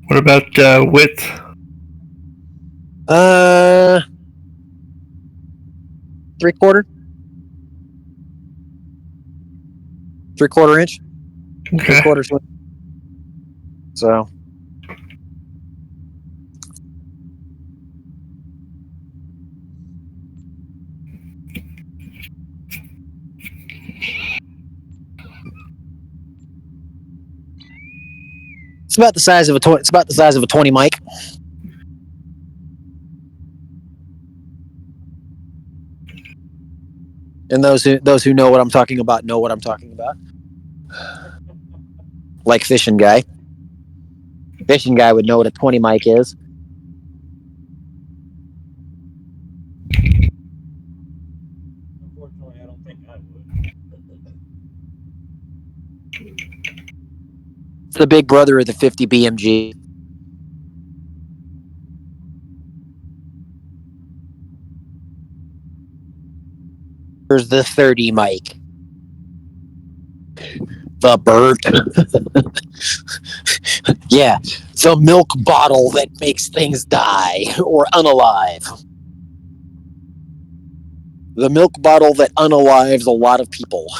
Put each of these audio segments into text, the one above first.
What about width? Three-quarter. Three-quarter inch. Okay. 3/4 inch. So. It's about the size of a 20. It's about the size of a 20 mic. And those who know what I'm talking about know what I'm talking about. Like Fishing Guy. Fishing Guy would know what a 20 mic is. Unfortunately, I don't think I would. It's the big brother of the 50 BMG. There's the 30 mic. The bird. Yeah, the milk bottle that makes things die or unalive. The milk bottle that unalives a lot of people.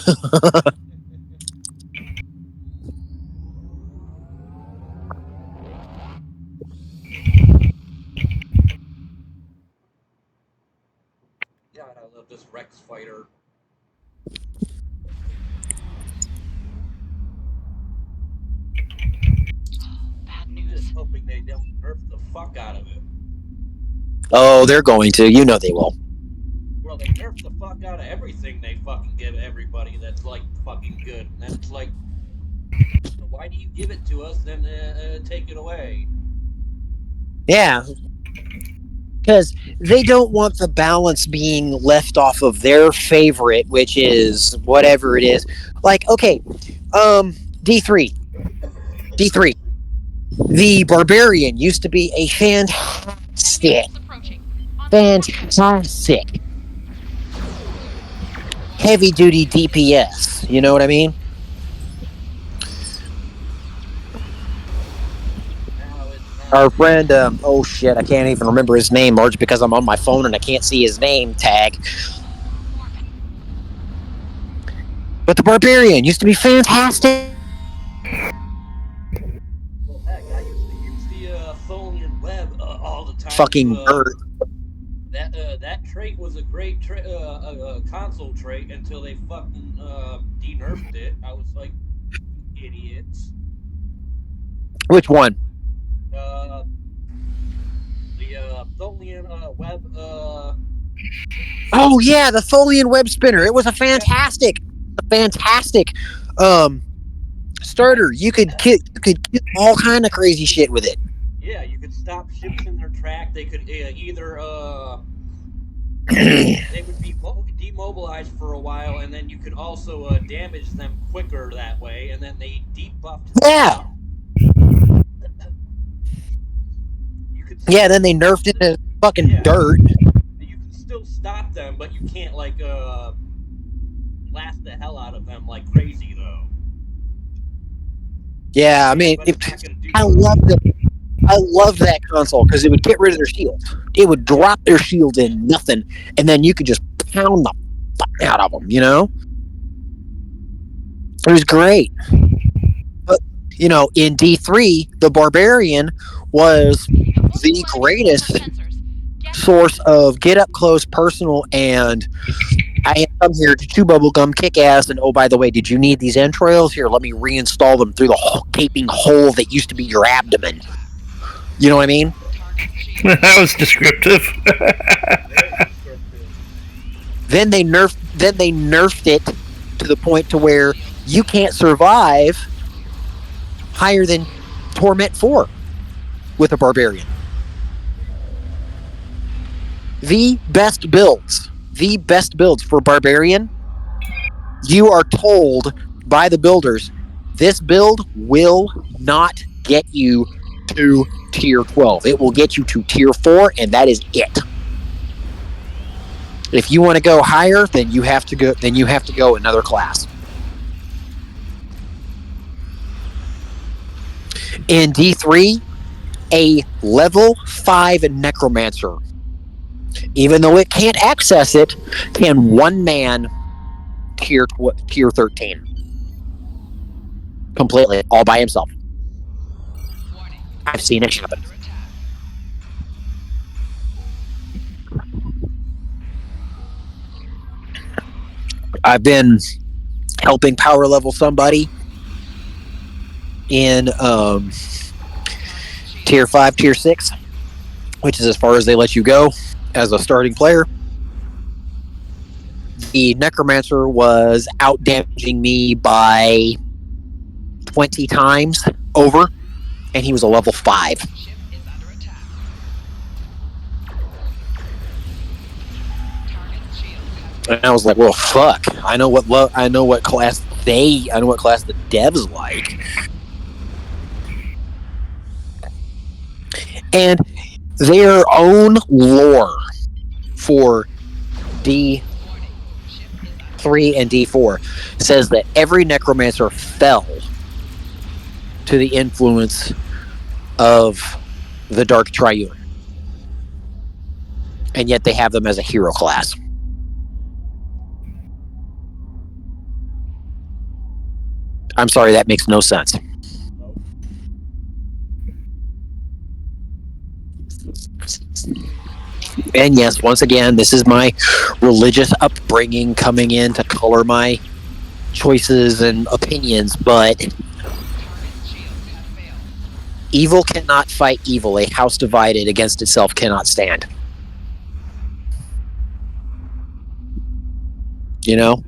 God, I love this Rex fighter. Bad I'm news. just hoping they don't nerf the fuck out of it. Oh, they're going to. You know they will. Well, they nerf the fuck out of everything they fucking give everybody that's like fucking good. And then it's like, why do you give it to us? Then take it away. Yeah. Because they don't want the balance being left off of their favorite, which is whatever it is. Like, okay, D3. D3. The Barbarian used to be a fantastic heavy duty DPS. You know what I mean? Our friend, oh shit, I can't even remember his name, large because I'm on my phone and I can't see his name tag. But the Barbarian used to be fantastic. Well, heck, I used to use the Tholian Web all the time. Fucking dirt. That trait was a great console trait until they fucking de-nerfed it. I was like, idiots. Which one? The Tholian Web. Oh yeah, the Tholian web spinner. It was a fantastic starter. You could kill all kind of crazy shit with it. Yeah, you could stop ships in their track. They could either they would be demobilized for a while, and then you could also damage them quicker that way, and then they debuffed. Yeah. Yeah, then they nerfed it to fucking dirt. You can still stop them, but you can't like blast the hell out of them like crazy though. Yeah, I mean, I love that console because it would get rid of their shield. It would drop their shield in nothing, and then you could just pound the fuck out of them. You know, it was great. But you know, in D3, the Barbarian was the greatest source of get up close, personal, and I am here to chew bubblegum, kick ass, and oh, by the way, did you need these entrails? Here, let me reinstall them through the gaping hole that used to be your abdomen. You know what I mean? That was descriptive. Then they nerfed it to the point to where you can't survive higher than Torment 4 with a Barbarian. The best builds for Barbarian, you are told by the builders, this build will not get you to tier 12. It will get you to tier 4, and that is it. If you want to go higher, then you have to go another class. In D3, A level 5 necromancer, even though it can't access it, can one man tier 13 completely, all by himself. I've seen it happen. I've been helping power level somebody in tier 5, tier 6, which is as far as they let you go as a starting player. The necromancer was out damaging me by 20 times over, and he was a level 5. And I was like, well, fuck. I know what class the devs like. And their own lore for D3 and D4 says that every necromancer fell to the influence of the Dark Triune. And yet they have them as a hero class. I'm sorry, that makes no sense. And yes, once again, this is my religious upbringing coming in to color my choices and opinions, but evil cannot fight evil. A house divided against itself cannot stand. You know?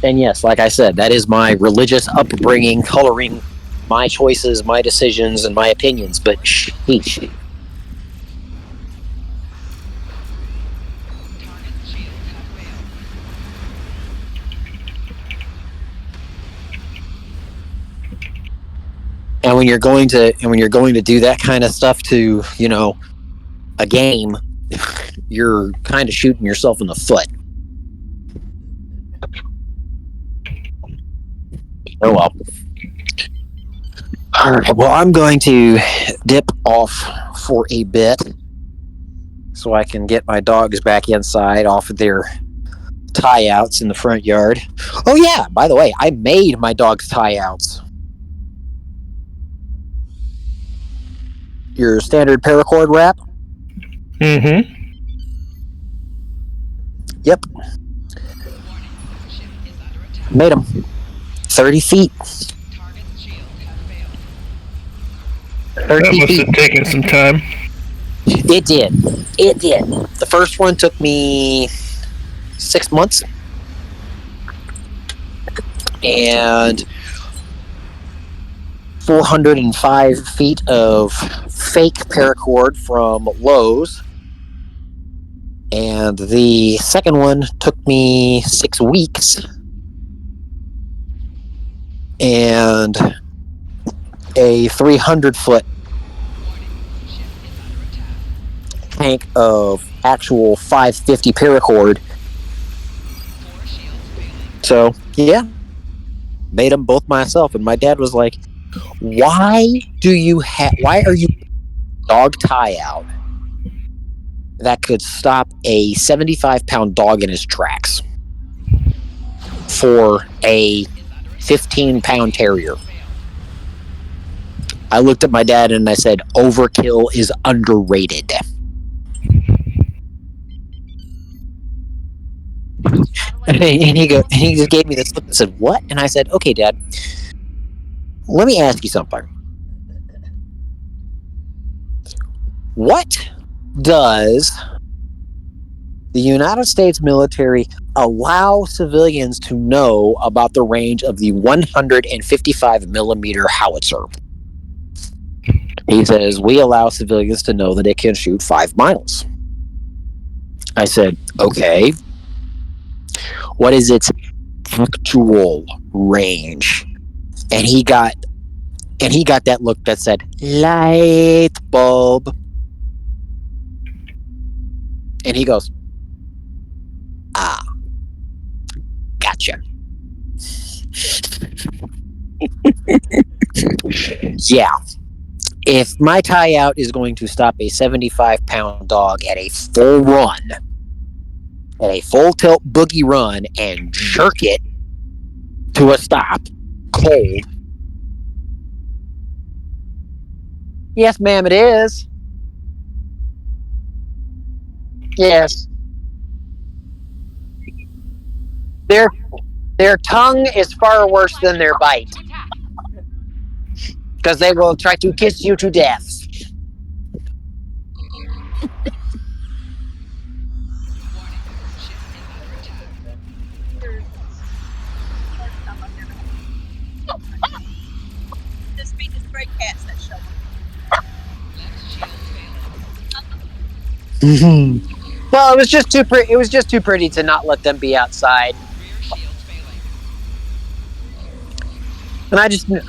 And yes, like I said, that is my religious upbringing coloring my choices, my decisions, and my opinions, but sheesh. And when you're going to do that kind of stuff to, you know, a game, you're kind of shooting yourself in the foot. Oh well. All right. Well, I'm going to dip off for a bit so I can get my dogs back inside off of their tie-outs in the front yard. Oh yeah, by the way, I made my dogs tie-outs. Your standard paracord wrap? Mm-hmm. Yep. Made them. 30 feet. 30 That must feet. have taken some time. It did. The first one took me 6 months. And 405 feet of fake paracord from Lowe's. And the second one took me 6 weeks. And a 300-foot tank of actual 550 paracord. So, yeah. Made them both myself. And my dad was like, why are you dog tie out that could stop a 75-pound dog in his tracks for a 15-pound terrier? I looked at my dad and I said, overkill is underrated. And he just gave me this look and said, what? And I said, okay, Dad, let me ask you something. What does the United States military allow civilians to know about the range of the 155 millimeter howitzer? He says, we allow civilians to know that it can shoot 5 miles. I said, okay. What is its actual range? And he got that look that said, light bulb. And he goes, gotcha. gotcha. Yeah. If my tie out is going to stop a 75-pound dog at a full run, at a full tilt boogie run, and jerk it to a stop, cold. Yes, ma'am, it is. Yes. Their tongue is far worse than their bite. Because they will try to kiss you to death. Just be the stray cats that show up. Well, it was just too pretty. It was just too pretty to not let them be outside. And I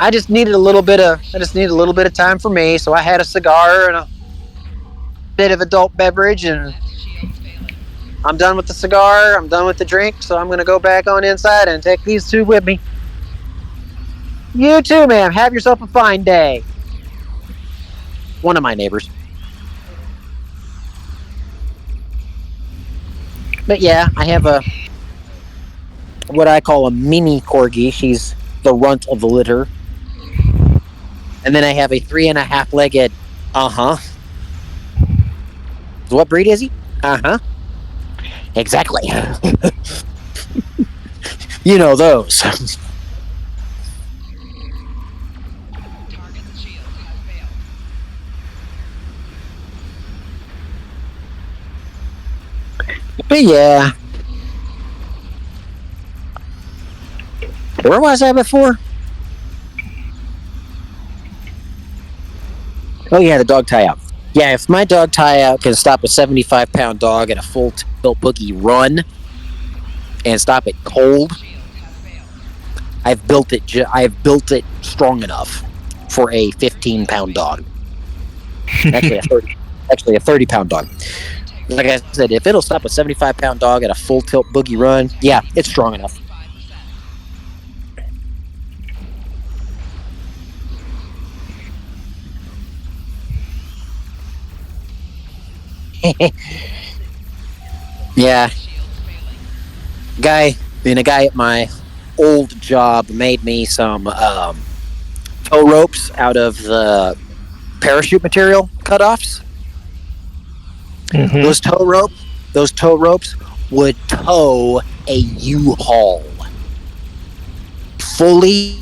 just needed a little bit of time for me. So I had a cigar and a bit of adult beverage, and I'm done with the cigar. I'm done with the drink. So I'm going to go back on inside and take these two with me. You too, ma'am. Have yourself a fine day. One of my neighbors. But yeah, I have what I call a mini corgi. She's the runt of the litter. And then I have a 3.5-legged, What breed is he? Exactly. You know those. But yeah. Where was I before? Oh yeah, the dog tie out. Yeah, if my dog tie out can stop a 75-pound dog at a full tilt boogie run and stop it cold, I've built it strong enough for a 15-pound dog. Actually, a 30-pound dog. Like I said, if it'll stop a 75-pound dog at a full tilt boogie run, yeah, it's strong enough. Yeah. A guy at my old job made me some tow ropes out of the parachute material cutoffs. Mm-hmm. Those tow ropes would tow a U-Haul. Fully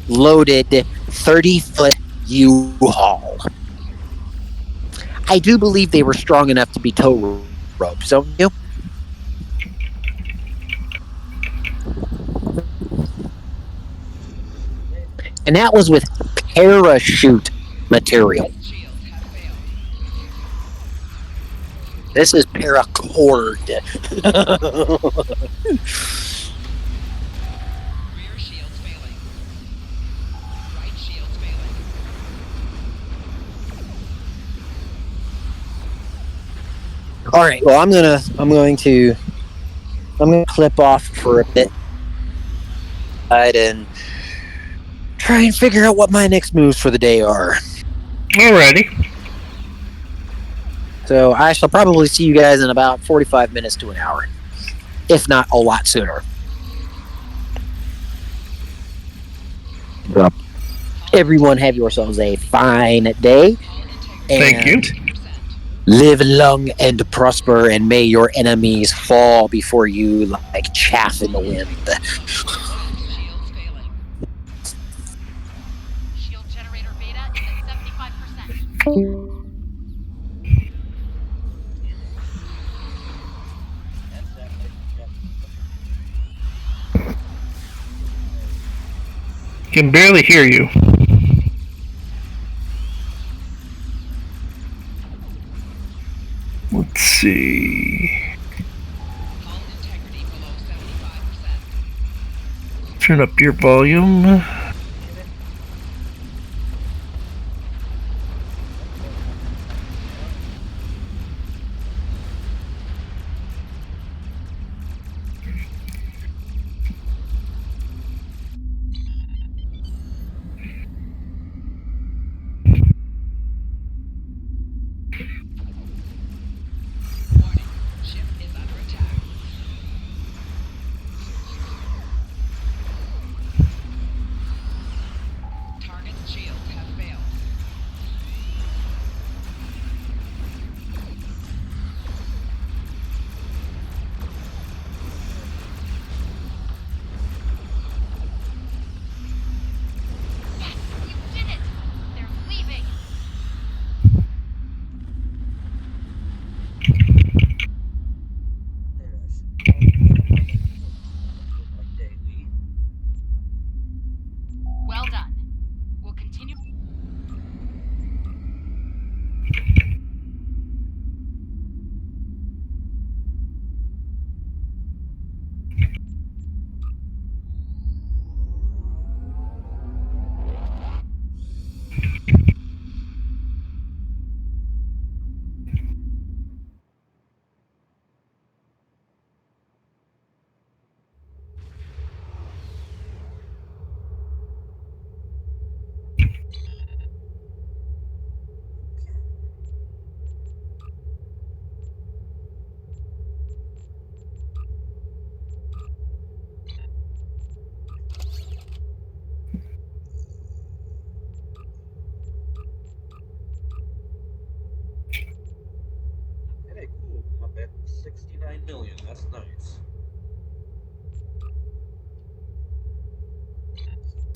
loaded 30-foot U-Haul. I do believe they were strong enough to be tow ropes, don't you? And that was with parachute material. This is paracord. All right. Well, I'm going to clip off for a bit and try and figure out what my next moves for the day are. Alrighty. So I shall probably see you guys in about 45 minutes to an hour, if not a lot sooner. Everyone have yourselves a fine day. Thank you. Live long and prosper, and may your enemies fall before you like chaff in the wind. Shield generator beta is at 75%. Can barely hear you. Let's see. Turn up your volume.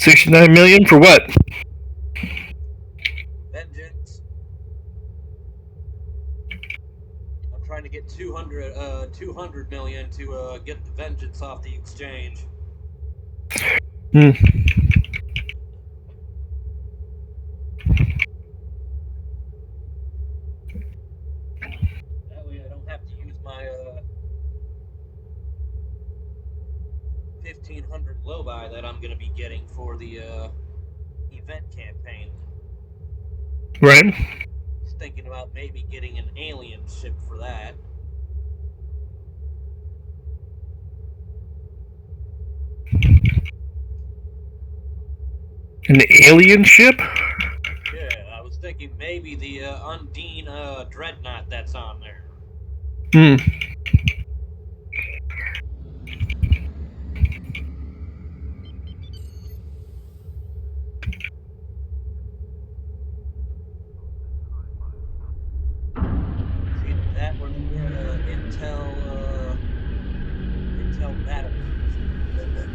$69 million for what? Vengeance. I'm trying to get 200 million to get the Vengeance off the exchange. Hmm. That way I don't have to use my 1,500 low-buy that I'm going to be getting for the event campaign. Right. Just thinking about maybe getting an alien ship for that. An alien ship? Yeah, I was thinking maybe the Undine Dreadnought that's on there. Hmm. See, that or the Intel battle cruiser.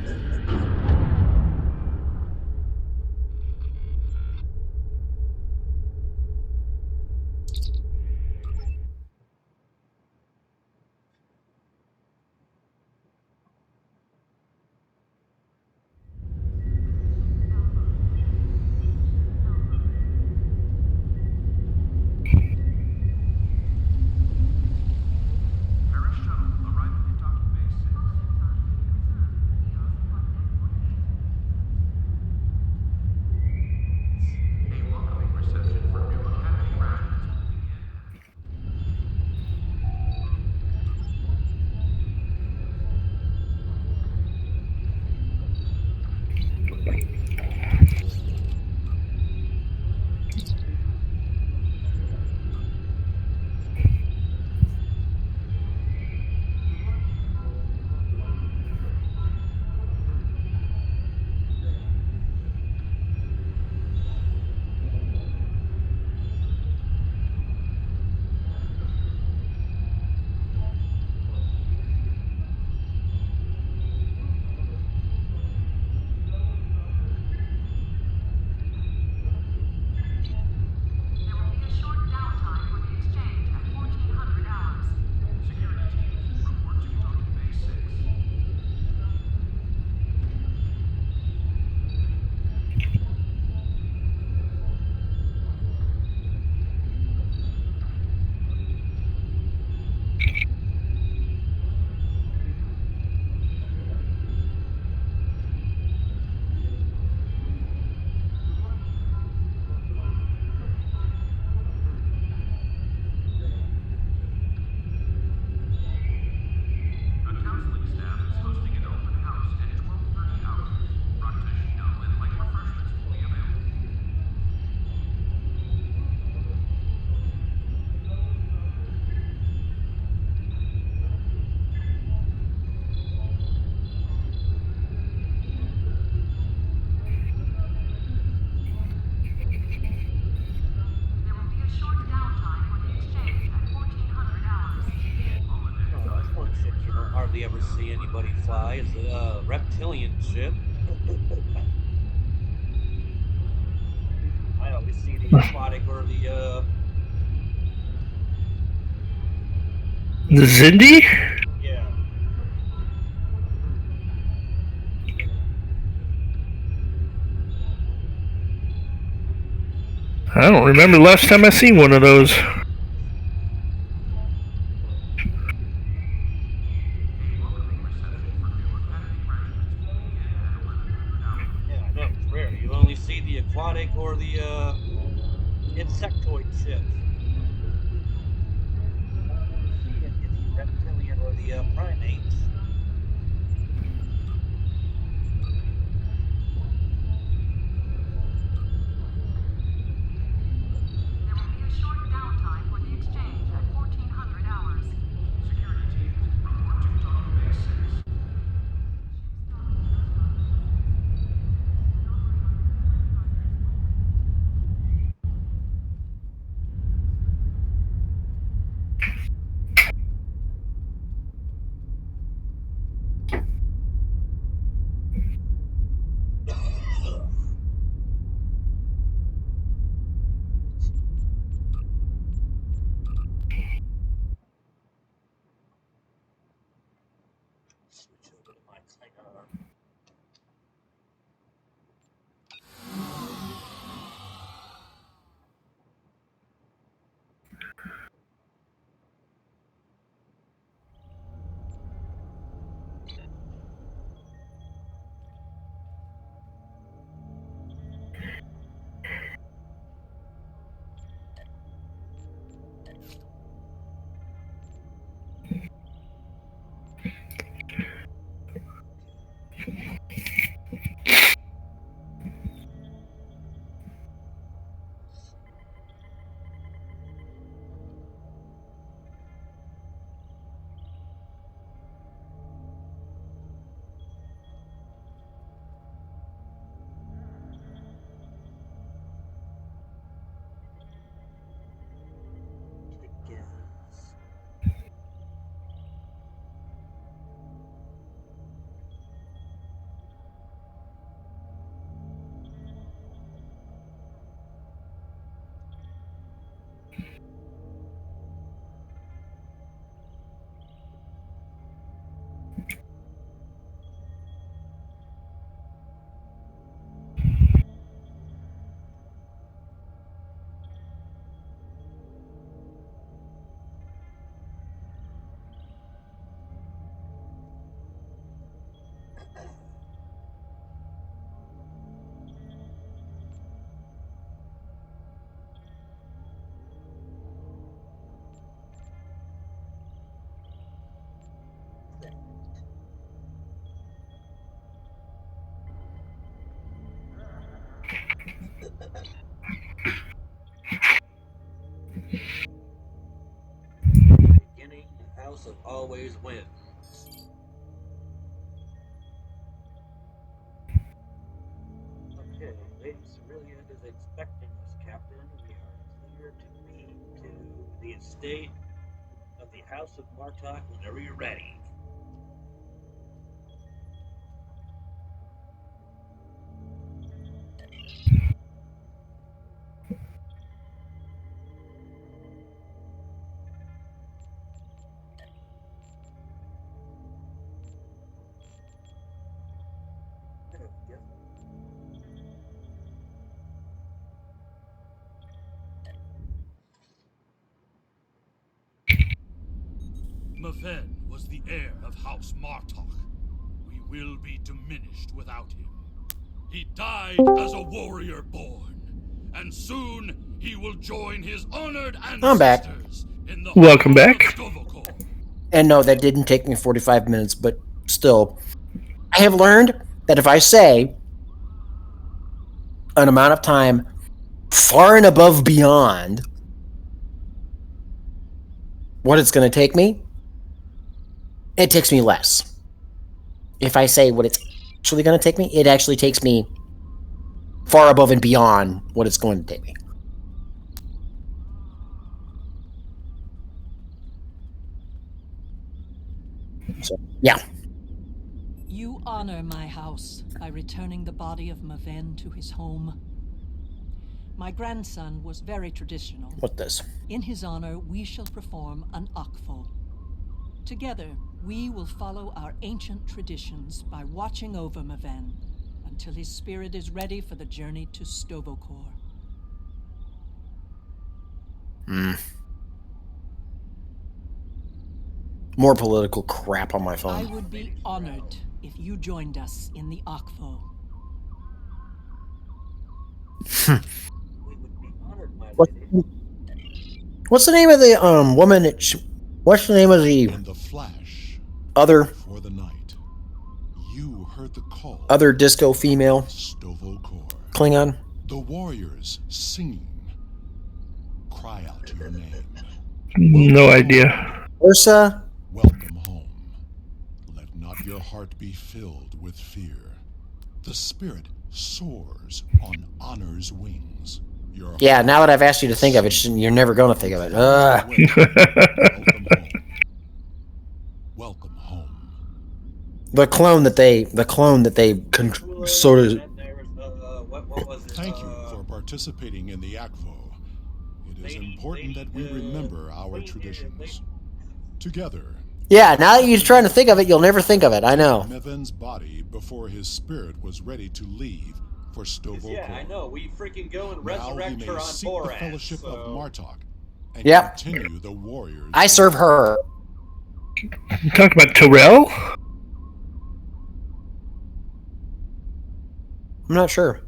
That's one ship you don't hardly ever see anybody fly. Is a reptilian ship. I always see the aquatic or the The Zindi? yeah. I don't remember the last time I seen one of those. Yeah, I know, it's rare. You only see the aquatic or the insectoid ships. You don't really see any of the reptilian or the primates. Beginning, the House of Always Wins. Okay, Lady Cerelia is expecting us, Captain. We are clear to lead to the estate of the House of Martok whenever you're ready. Maven was the heir of House Martok. We will be diminished without him. He died as a warrior born, and soon he will join his honored I'm back. ancestors in the Welcome hall of back. Stovokor. And no, that didn't take me 45 minutes, but still. I have learned that if I say an amount of time far and above beyond what it's going to take me, it takes me less. If I say what it's actually going to take me, it actually takes me far above and beyond what it's going to take me. So, yeah. You honor my house by returning the body of Maven to his home. My grandson was very traditional. What this? In his honor, we shall perform an Akvo. Together, we will follow our ancient traditions by watching over Maven until his spirit is ready for the journey to Stovokor. More political crap on my I phone. would be honored if you joined us in the Akvo. We would be honored, my What- lady. What's the name of the woman? What's the name of the In the flash, other for the night, you heard the call. other disco female Stovokor. Klingon? The warriors singing. Cry out your name. No idea. Ursa? Welcome home. Let not your heart be filled with fear. The spirit soars on honor's wings. Your Yeah, now that I've asked you to think of it, you're never going to think of it. Welcome home. Welcome home. The clone that they sort of. And there's, what was it? Thank you for participating in the Akvo. It is important that we remember our traditions. Together, Yeah, now that you're trying to think of it, you'll never think of it. I know. Meven's body before his spirit was ready to leave for Stovokor. Yeah, I know. We freaking go and Now he resurrect may her on seek the Borat. fellowship So. of Martok and Yep. continue the warriors. I serve her. You talking about Terrell? I'm not sure.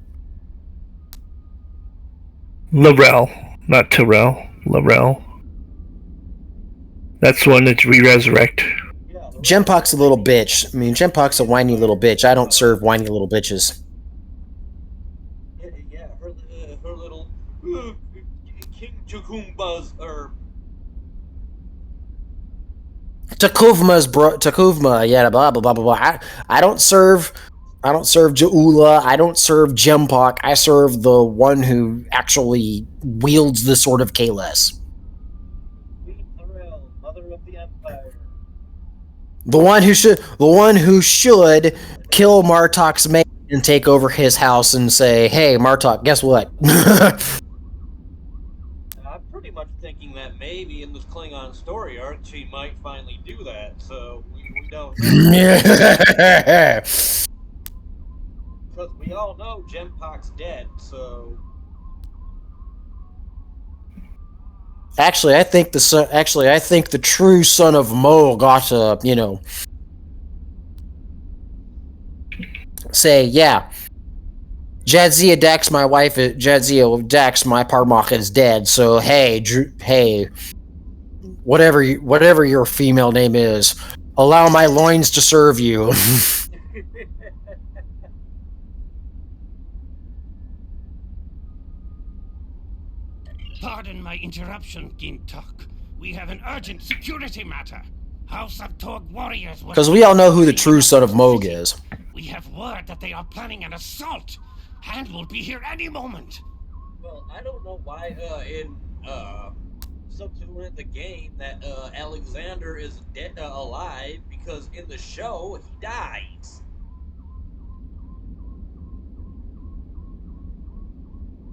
Laurel, not Terrell. Laurel. That's the one that we resurrect. Yeah, the Jempok's a little bitch. I mean, Jempok's a whiny little bitch. I don't serve whiny little bitches. Yeah, her little King Chukumba's or Takuvma, yeah, blah blah blah blah blah. I don't serve Jaula. I don't serve Jempok. I serve the one who actually wields the sword of Kalis. Queen Thorel, Mother of the Empire. The one who should kill Martok's mate and take over his house and say, "Hey, Martok, guess what?" I'm pretty much thinking that maybe in this Klingon story arc she might finally do that. So we don't know. Because we all know Jempok's dead. So Actually, I think the true son of Mo got to, say, yeah, Jadzia Dax, my wife, Jadzia Dax, my Parmach is dead. So hey, whatever your female name is, allow my loins to serve you. Pardon my interruption, Gintok. We have an urgent security matter. House of Torg warriors... Because we all know who the true son of Moog is. We have word that they are planning an assault, and will be here any moment. Well, I don't know why in subsequent the game that Alexander is dead, alive, because in the show he dies.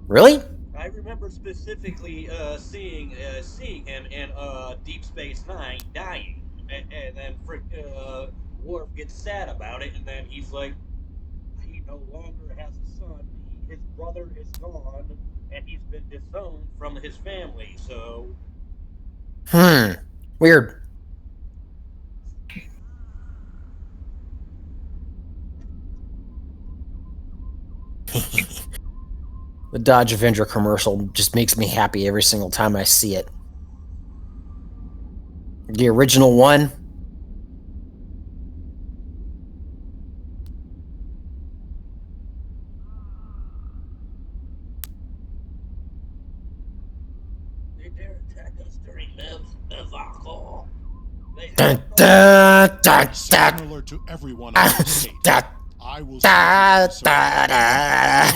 Really? I remember specifically seeing him in Deep Space Nine dying, and then Worf gets sad about it, and then he's like, he no longer has a son. His brother is gone, and he's been disowned from his family. So, Weird. The Dodge Avenger commercial just makes me happy every single time I see it. The original one. they dare attack us during Mevakor. Dun, dun, dun, Signal dun. alert to everyone on the gate. I will Da, see da, da.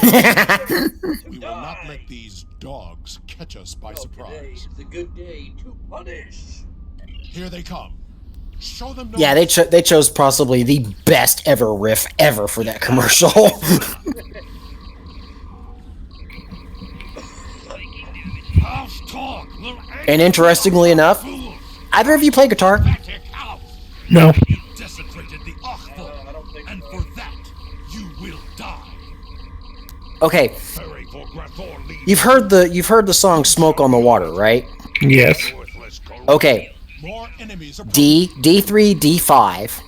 we will not let these dogs catch us by Today surprise. is a good day to punish. Here they come. Show them no Yeah, they chose possibly the best ever riff ever for that commercial. House Torg will... And interestingly enough, either of you play guitar? Pathetic house. No. You desecrated the Achthor, I don't think and so. for that, you will die. Okay, Hurry for Grathor leads you've heard the song "Smoke on the Water," right? Yes. worthless corruption. Okay, more enemies approach. D3, D5.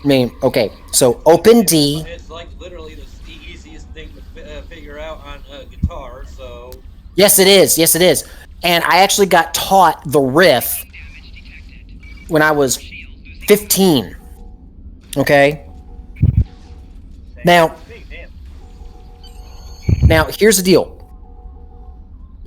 I mean, okay, so open D. It's like literally the easiest thing to figure out on guitar. So Yes, it is. Yes, it is. And I actually got taught the riff when I was 15. Okay. Now, here's the deal.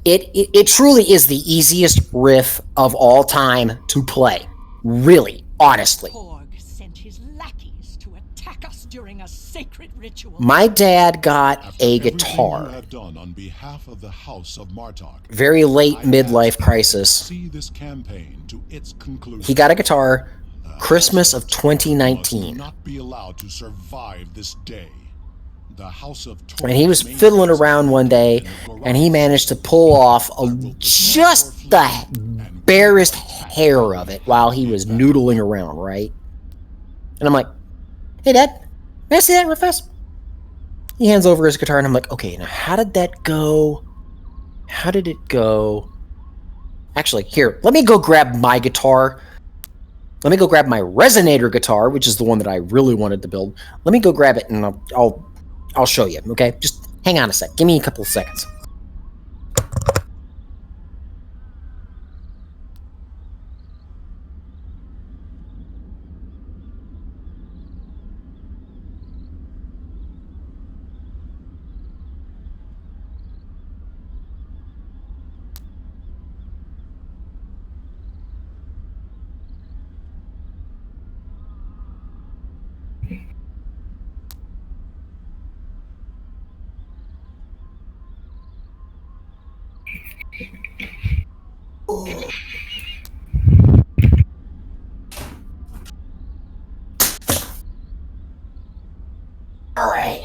It truly is the easiest riff of all time to play. Really, honestly. Torg sent his lackeys to attack us during a sacred ritual. My dad got After a everything guitar. you have done on behalf of the House of Martok, Very late I midlife ask that you crisis. See this campaign to its conclusion. He got a guitar The Christmas House of Torg must 2019. not be allowed to survive this day. The House of Torg And he was remains fiddling around one day, in the and he garage. managed to pull off just the barest hair of it while he was noodling around, right? And I'm like, "Hey, Dad, may I see that real fast?" He hands over his guitar, and I'm like, "Okay, now how did that go? How did it go?" Actually, here, let me go grab my guitar. Let me go grab my Resonator guitar, which is the one that I really wanted to build. Let me go grab it, and I'll show you, okay? Just hang on a sec. Give me a couple of seconds. All right.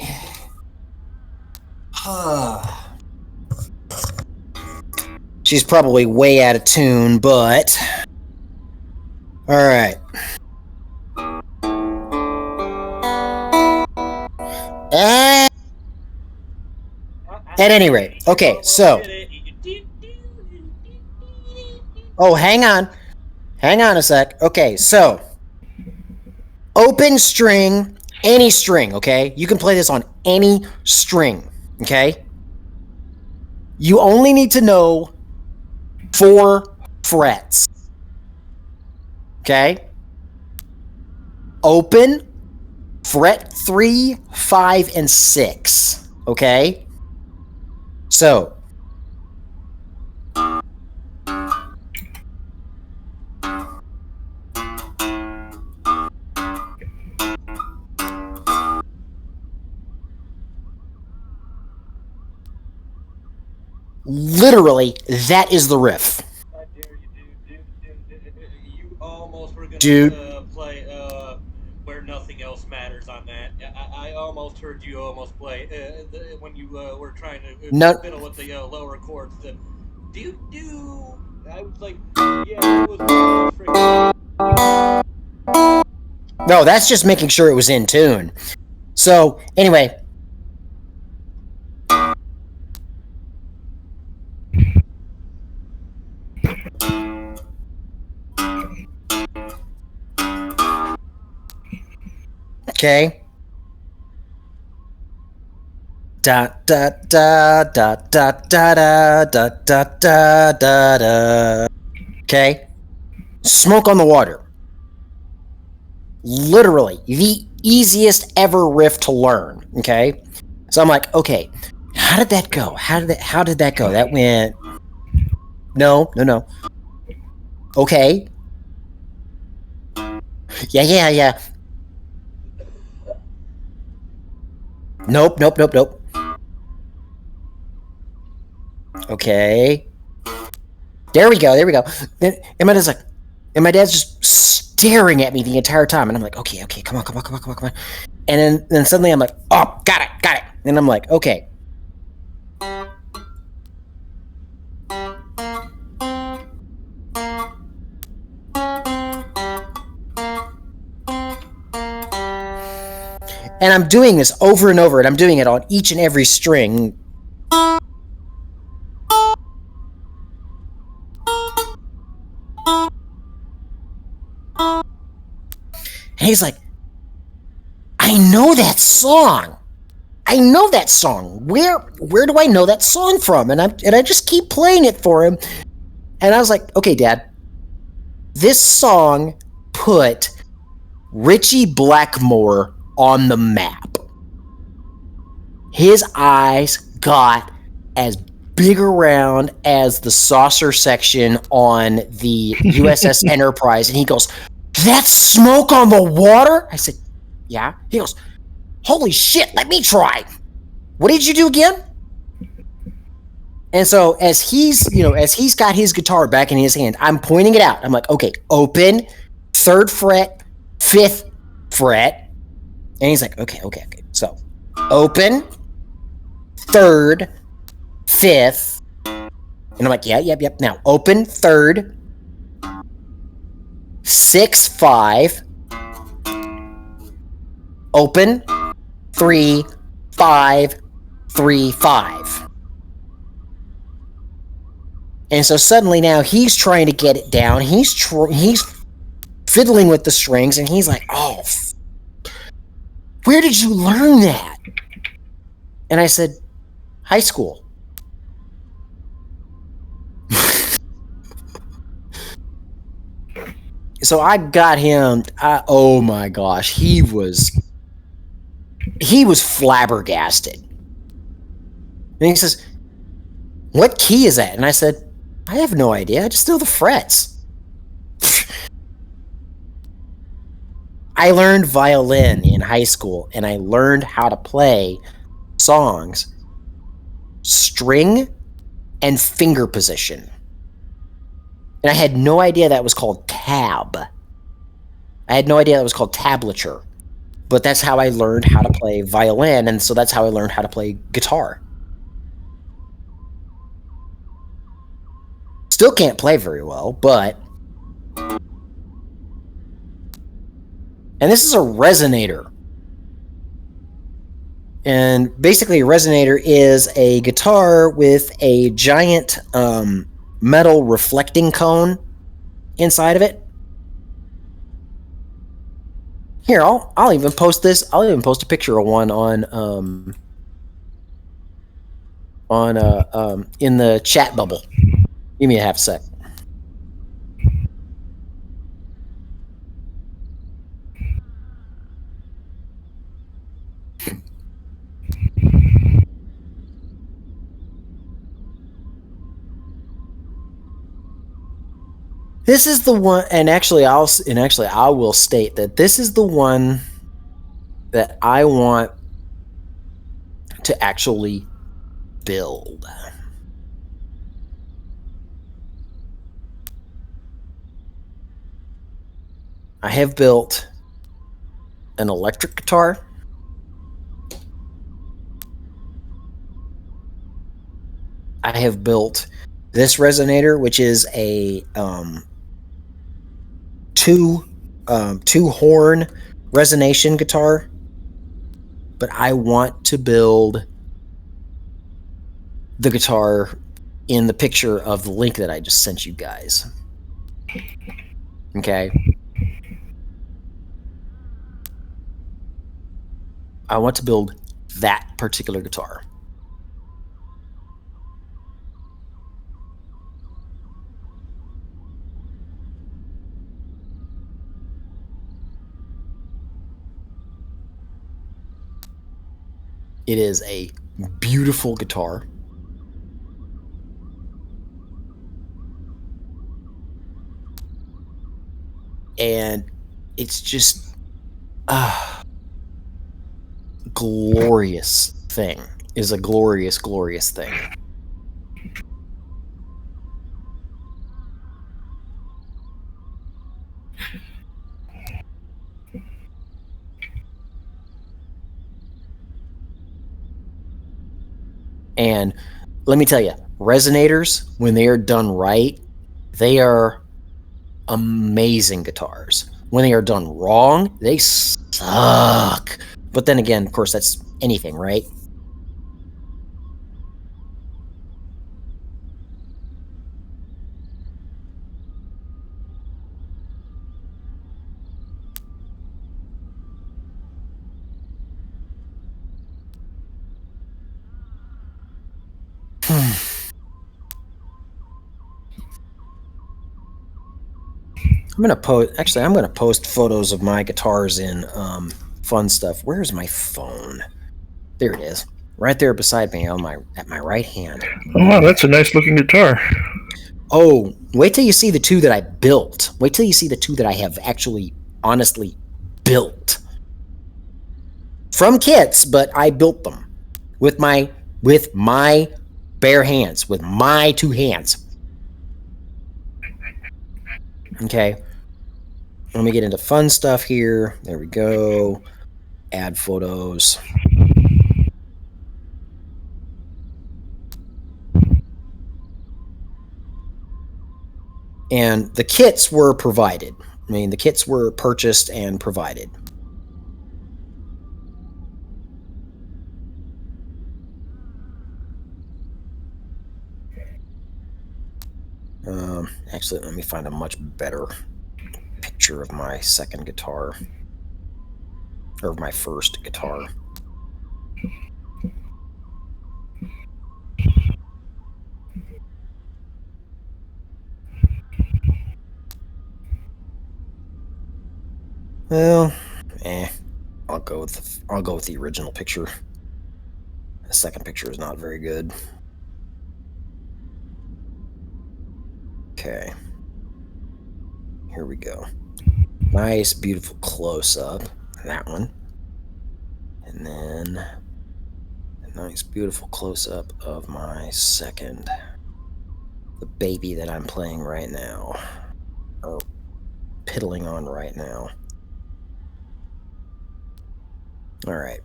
She's probably way out of tune, but all right. At any rate, okay, so. Oh, hang on. Hang on a sec. Okay, so. Open string, any string, okay? You can play this on any string, okay? You only need to know 4 frets. Okay? Open, fret 3, 5, and 6. Okay? So, Literally, that is the riff. I dare you, dude. You almost were gonna Dude. Play Where Nothing Else Matters on that. I almost heard you almost play when you were trying to No. fiddle with the lower chords. The do. I was like, yeah, it was freaking. No, that's just making sure it was in tune. So, anyway. Okay. Da da da da da da da da da da da da. Okay. Smoke on the Water. Literally the easiest ever riff to learn. Okay. So I'm like, okay, how did that go? How did that go? That went. No. Okay. Yeah. Nope. Okay. There we go. Then, and my dad's just staring at me the entire time, and I'm like, okay, come on. And then suddenly I'm like, oh, got it. And I'm like, okay. And I'm doing this over and over, and I'm doing it on each and every string. And he's like, I know that song. Where do I know that song from? And I just keep playing it for him. And I was like, okay, Dad, this song put Richie Blackmore on the map. His eyes got as big around as the saucer section on the USS Enterprise, and he goes, "That's Smoke on the Water?" I said, "Yeah." He goes, "Holy shit, let me try. What did you do again?" And so as he's got his guitar back in his hand, I'm pointing it out. I'm like, okay, open, 3rd fret, 5th fret. And he's like, okay. So open, 3rd, 5th. And I'm like, yep. Now open, 3rd, 6, 5. Open, 3, 5, 3, 5. And so suddenly now he's trying to get it down. He's fiddling with the strings, and he's like, "Oh, where did you learn that?" And I said, "High school." So I got him. Oh my gosh, he was flabbergasted. And he says, "What key is that?" And I said, "I have no idea. I just know the frets." I learned violin in high school, and I learned how to play songs, string, and finger position. And I had no idea that was called tab. I had no idea that was called tablature. But that's how I learned how to play violin, and so that's how I learned how to play guitar. Still can't play very well, but... And this is a resonator. And basically a resonator is a guitar with a giant metal reflecting cone inside of it. Here, I'll even post this. I'll even post a picture of one in the chat bubble. Give me a half sec. This is the one, and actually I will state that this is the one that I want to actually build. I have built an electric guitar. I have built this resonator, which is a two horn resonation guitar. But I want to build the guitar in the picture of the link that I just sent you guys. Okay. I want to build that particular guitar. It is a beautiful guitar. And it's just glorious thing. Is a glorious, glorious thing. And let me tell you, resonators, when they are done right, they are amazing guitars. When they are done wrong, they suck. But then again, of course, that's anything, right? I'm gonna post photos of my guitars in fun stuff. Where's my phone? There it is, right there beside me at my right hand. Oh wow, that's a nice looking guitar. Oh, wait till you see the two that I built. Wait till you see the two that I have actually, honestly, built from kits, but I built them with my bare hands, with my two hands. Okay, let me get into fun stuff here. There we go. Add photos. And the kits were provided. I mean, the kits were purchased and provided. Actually, let me find a much better picture of my second guitar. Or my first guitar. Well, I'll go with the original picture. The second picture is not very good. Okay. Here we go. Nice, beautiful close-up. That one. And then a nice, beautiful close-up of my second. The baby that I'm playing right now. Or piddling on right now. Alright.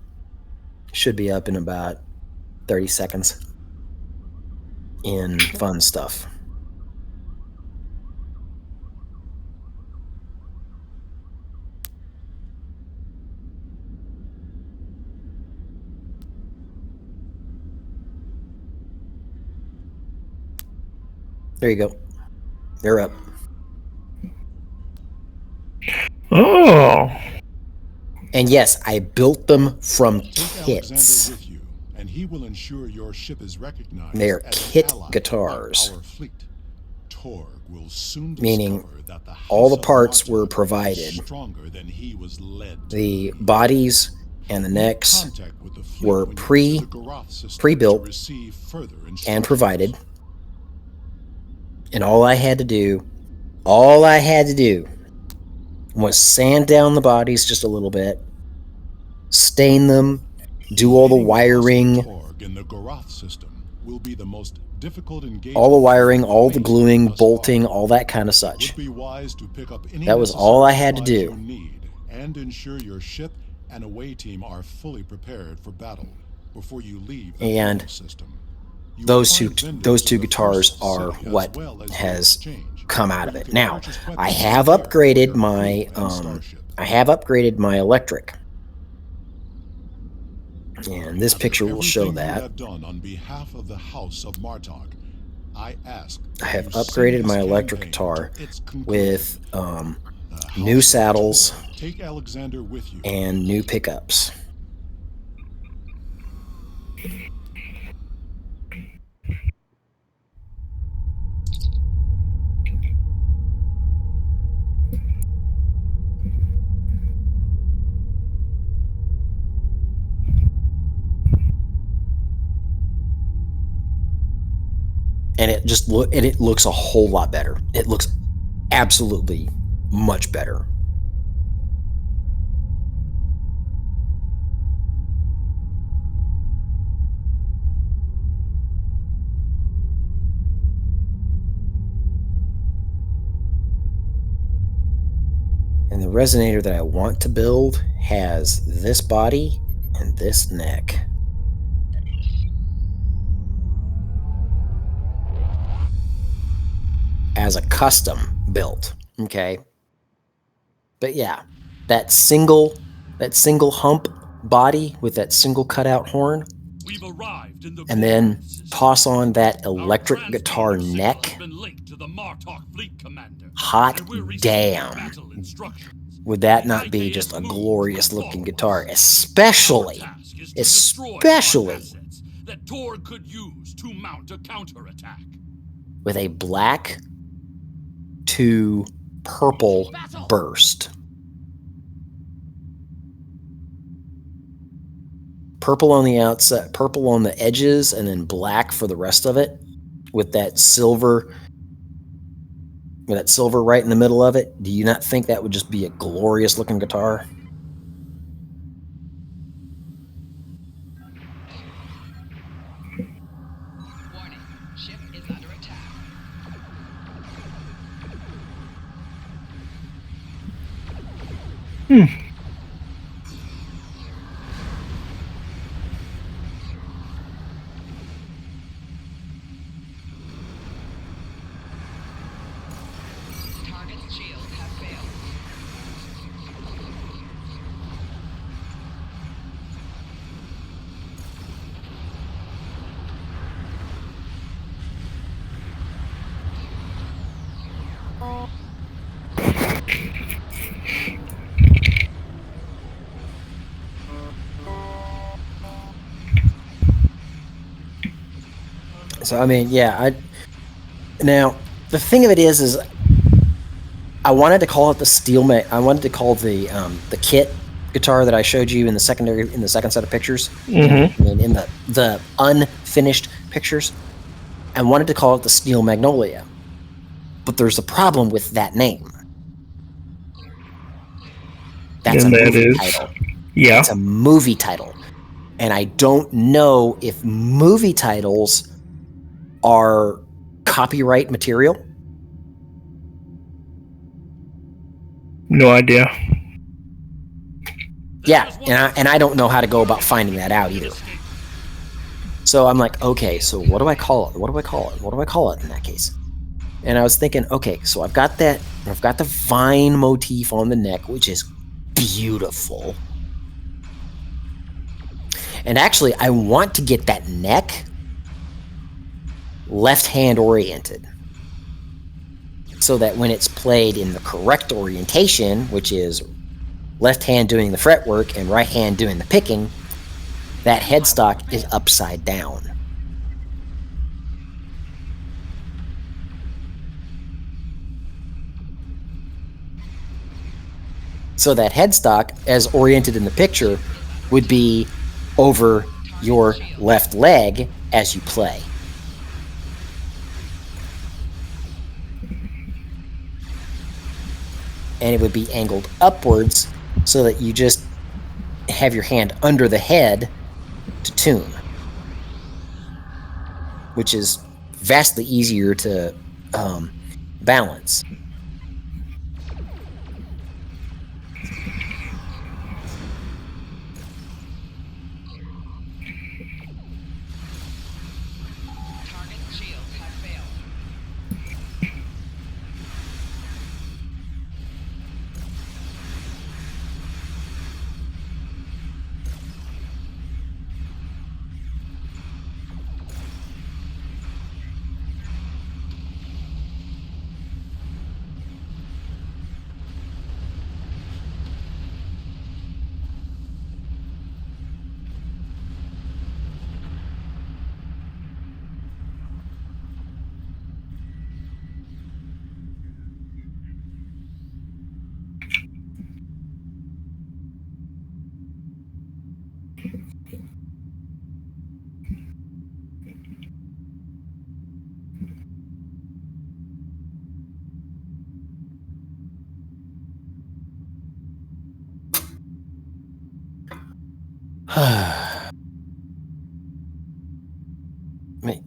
Should be up in about 30 seconds. In fun stuff. There you go. They're up. Oh. And yes, I built them from Take kits. Alexander with you, and he will ensure your ship is recognized. They're as an kit ally guitars. on our fleet. Torg will soon Meaning discover that the all the House of parts Martok were is provided. stronger than he was led to The believe. bodies and the necks Contact with the fleet were when you enter the Garoth system pre-built to receive further and instructions. provided. And all I had to do was sand down the bodies just a little bit, stain them, do all the Leading House of wiring, Torg in the Garoth system will be the most difficult engagement. All the wiring, all the gluing, thus far. bolting, all that kind of It such. would be wise to pick up any That was all I had to necessary do. supplies you need and ensure your ship and away team are fully prepared for battle before you leave the And thermal system. You those will two find vendors those in two the guitars first are city as what well as the has exchange, come out of where you it. can Now, purchase weapons I and have gear for upgraded your my crew and starship. I have upgraded my electric. And this After picture will show everything you that. have done on behalf of the House of Martok, I ask I that have you sing upgraded this my electric campaign guitar to its conclusion. with The House new of saddles Tor, take Alexander with you. and new pickups. And it looks a whole lot better. It looks absolutely much better. And the resonator that I want to build has this body and this neck. As a custom built, okay? But yeah, that single hump body with that single cutout horn, We've arrived in the and then coordinate system. toss on that Our electric transponder guitar signal neck. has been linked to the Martok fleet commander, Hot and we're receiving damn. battle instructions. Would that The not be IKS just a moves glorious will looking follow guitar? us. Especially, Our task is to destroy our assets that Tor could use to mount a counterattack. with a black to purple burst. Purple on the outside, purple on the edges, and then black for the rest of it, with that silver right in the middle of it. Do you not think that would just be a glorious looking guitar? Warning, ship is under attack. Target's shields have failed. So I mean, yeah. Now the thing of it is I wanted to call it the I wanted to call the kit guitar that I showed you in the second set of pictures. Mm-hmm. I mean, in the unfinished pictures, I wanted to call it the Steel Magnolia. But there's a problem with that name. That's And a that movie is- title. Yeah. It's a movie title. And I don't know if movie titles are copyright material. No idea. Yeah, and I don't know how to go about finding that out either. So I'm like, okay, so what do I call it? What do I call it? What do I call it in that case? And I was thinking, okay, so I've got the vine motif on the neck, which is beautiful. And actually, I want to get that neck left-hand oriented, so that when it's played in the correct orientation, which is left hand doing the fretwork and right hand doing the picking, that headstock is upside down. So that headstock, as oriented in the picture, would be over your left leg as you play. And it would be angled upwards so that you just have your hand under the head to tune. which is vastly easier to balance. Target shields have failed.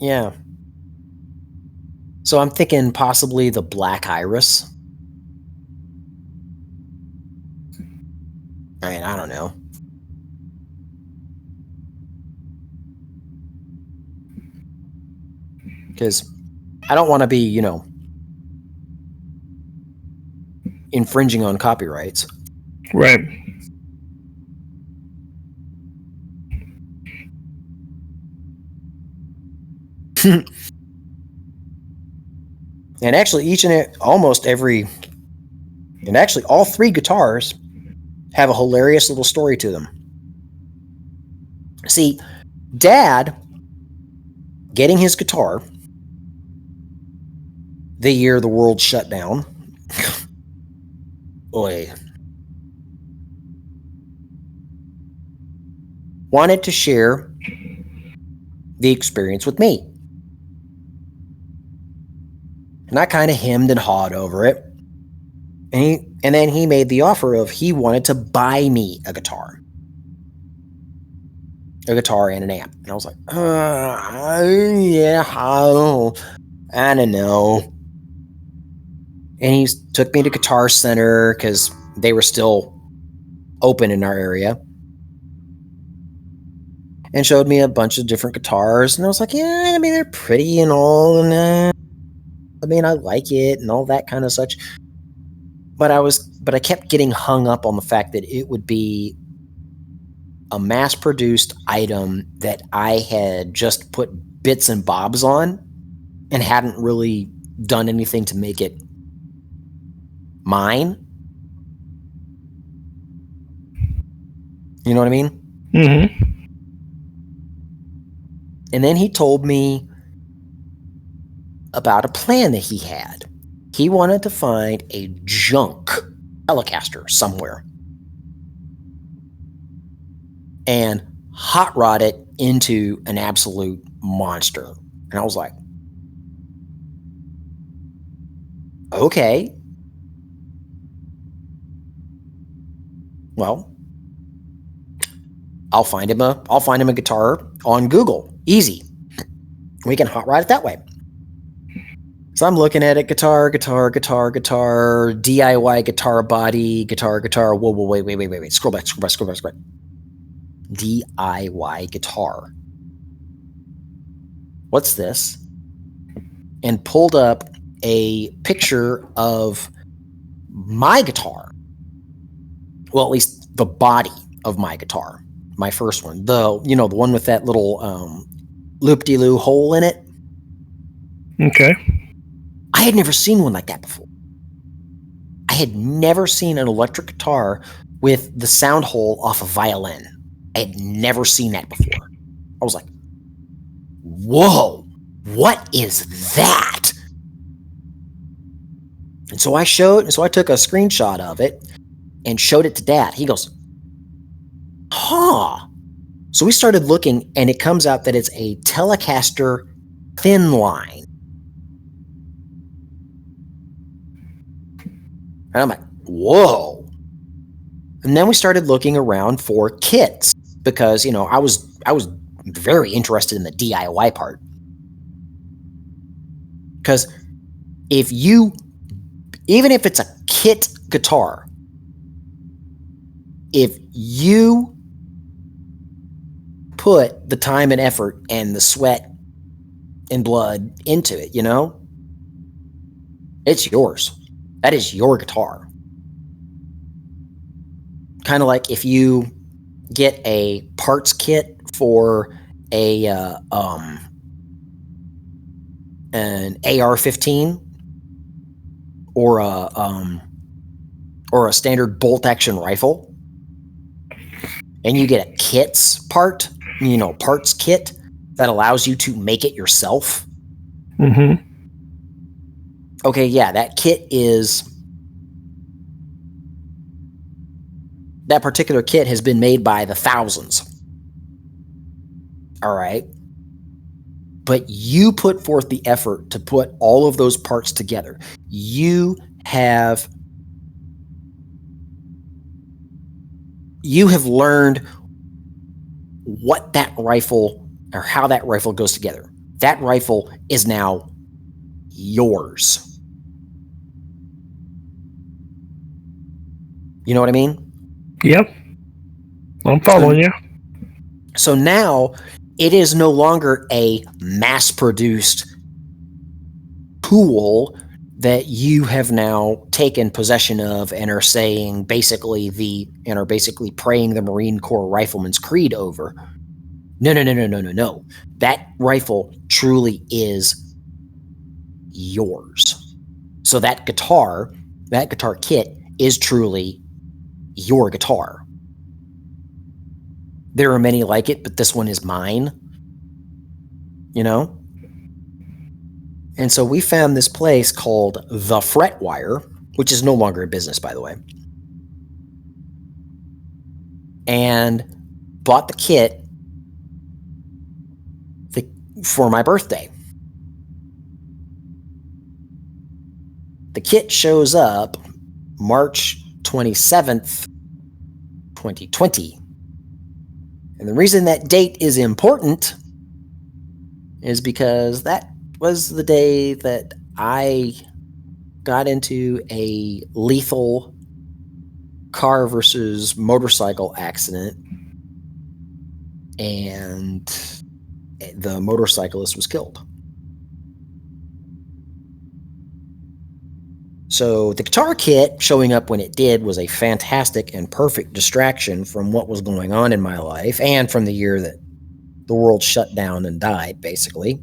Yeah. So I'm thinking possibly the Black Iris. I mean, I don't know. Because I don't want to be, you know, infringing on copyrights. Right. And actually, all three guitars have a hilarious little story to them. See, Dad getting his guitar the year the world shut down. Oy. Wanted to share the experience with me. And I kind of hemmed and hawed over it. And then he made the offer of he wanted to buy me a guitar. A guitar and an amp. And I was like, yeah, I don't know. And he took me to Guitar Center because they were still open in our area. And showed me a bunch of different guitars. And I was like, yeah, I mean, they're pretty and all. And I mean, I like it and all that kind of such. But I kept getting hung up on the fact that it would be a mass-produced item that I had just put bits and bobs on and hadn't really done anything to make it mine. You know what I mean? Mm-hmm. And then he told me about a plan that he had. He wanted to find a junk Telecaster somewhere and hot rod it into an absolute monster. And I was like, okay. Well, I'll find him a guitar on Google. Easy. We can hot rod it that way. So I'm looking at it, guitar, DIY guitar body, guitar. Whoa, wait. Scroll back. DIY guitar. What's this? And pulled up a picture of my guitar. Well, at least the body of my guitar. My first one. The one with that little loop-de-loo hole in it. Okay. I had never seen one like that before. I had never seen an electric guitar with the sound hole off a violin. I had never seen that before. I was like, whoa, what is that? And so I took a screenshot of it and showed it to Dad. He goes, huh. So we started looking, and it comes out that it's a Telecaster thin line. And I'm like, whoa. And then we started looking around for kits because, I was very interested in the DIY part. Because even if it's a kit guitar, if you put the time and effort and the sweat and blood into it, it's yours. That is your guitar. Kind of like if you get a parts kit for an AR-15 or a standard bolt action rifle, and you get a parts kit that allows you to make it yourself. Mm-hmm. Okay, yeah, that particular kit has been made by the thousands. All right. But you put forth the effort to put all of those parts together. You have learned what that rifle or how that rifle goes together. That rifle is now yours. You know what I mean? Yep. I'm following you. So now it is no longer a mass-produced tool that you have now taken possession of and are saying basically praying the Marine Corps Rifleman's Creed over. No. That rifle truly is yours. So that guitar kit is truly your guitar. There are many like it, but this one is mine. And so we found this place called The Fretwire, which is no longer in business, by the way, and bought the kit for my birthday. The kit shows up March 27th, 2020. And the reason that date is important is because that was the day that I got into a lethal car versus motorcycle accident, and the motorcyclist was killed. So the guitar kit showing up when it did was a fantastic and perfect distraction from what was going on in my life and from the year that the world shut down and died, basically.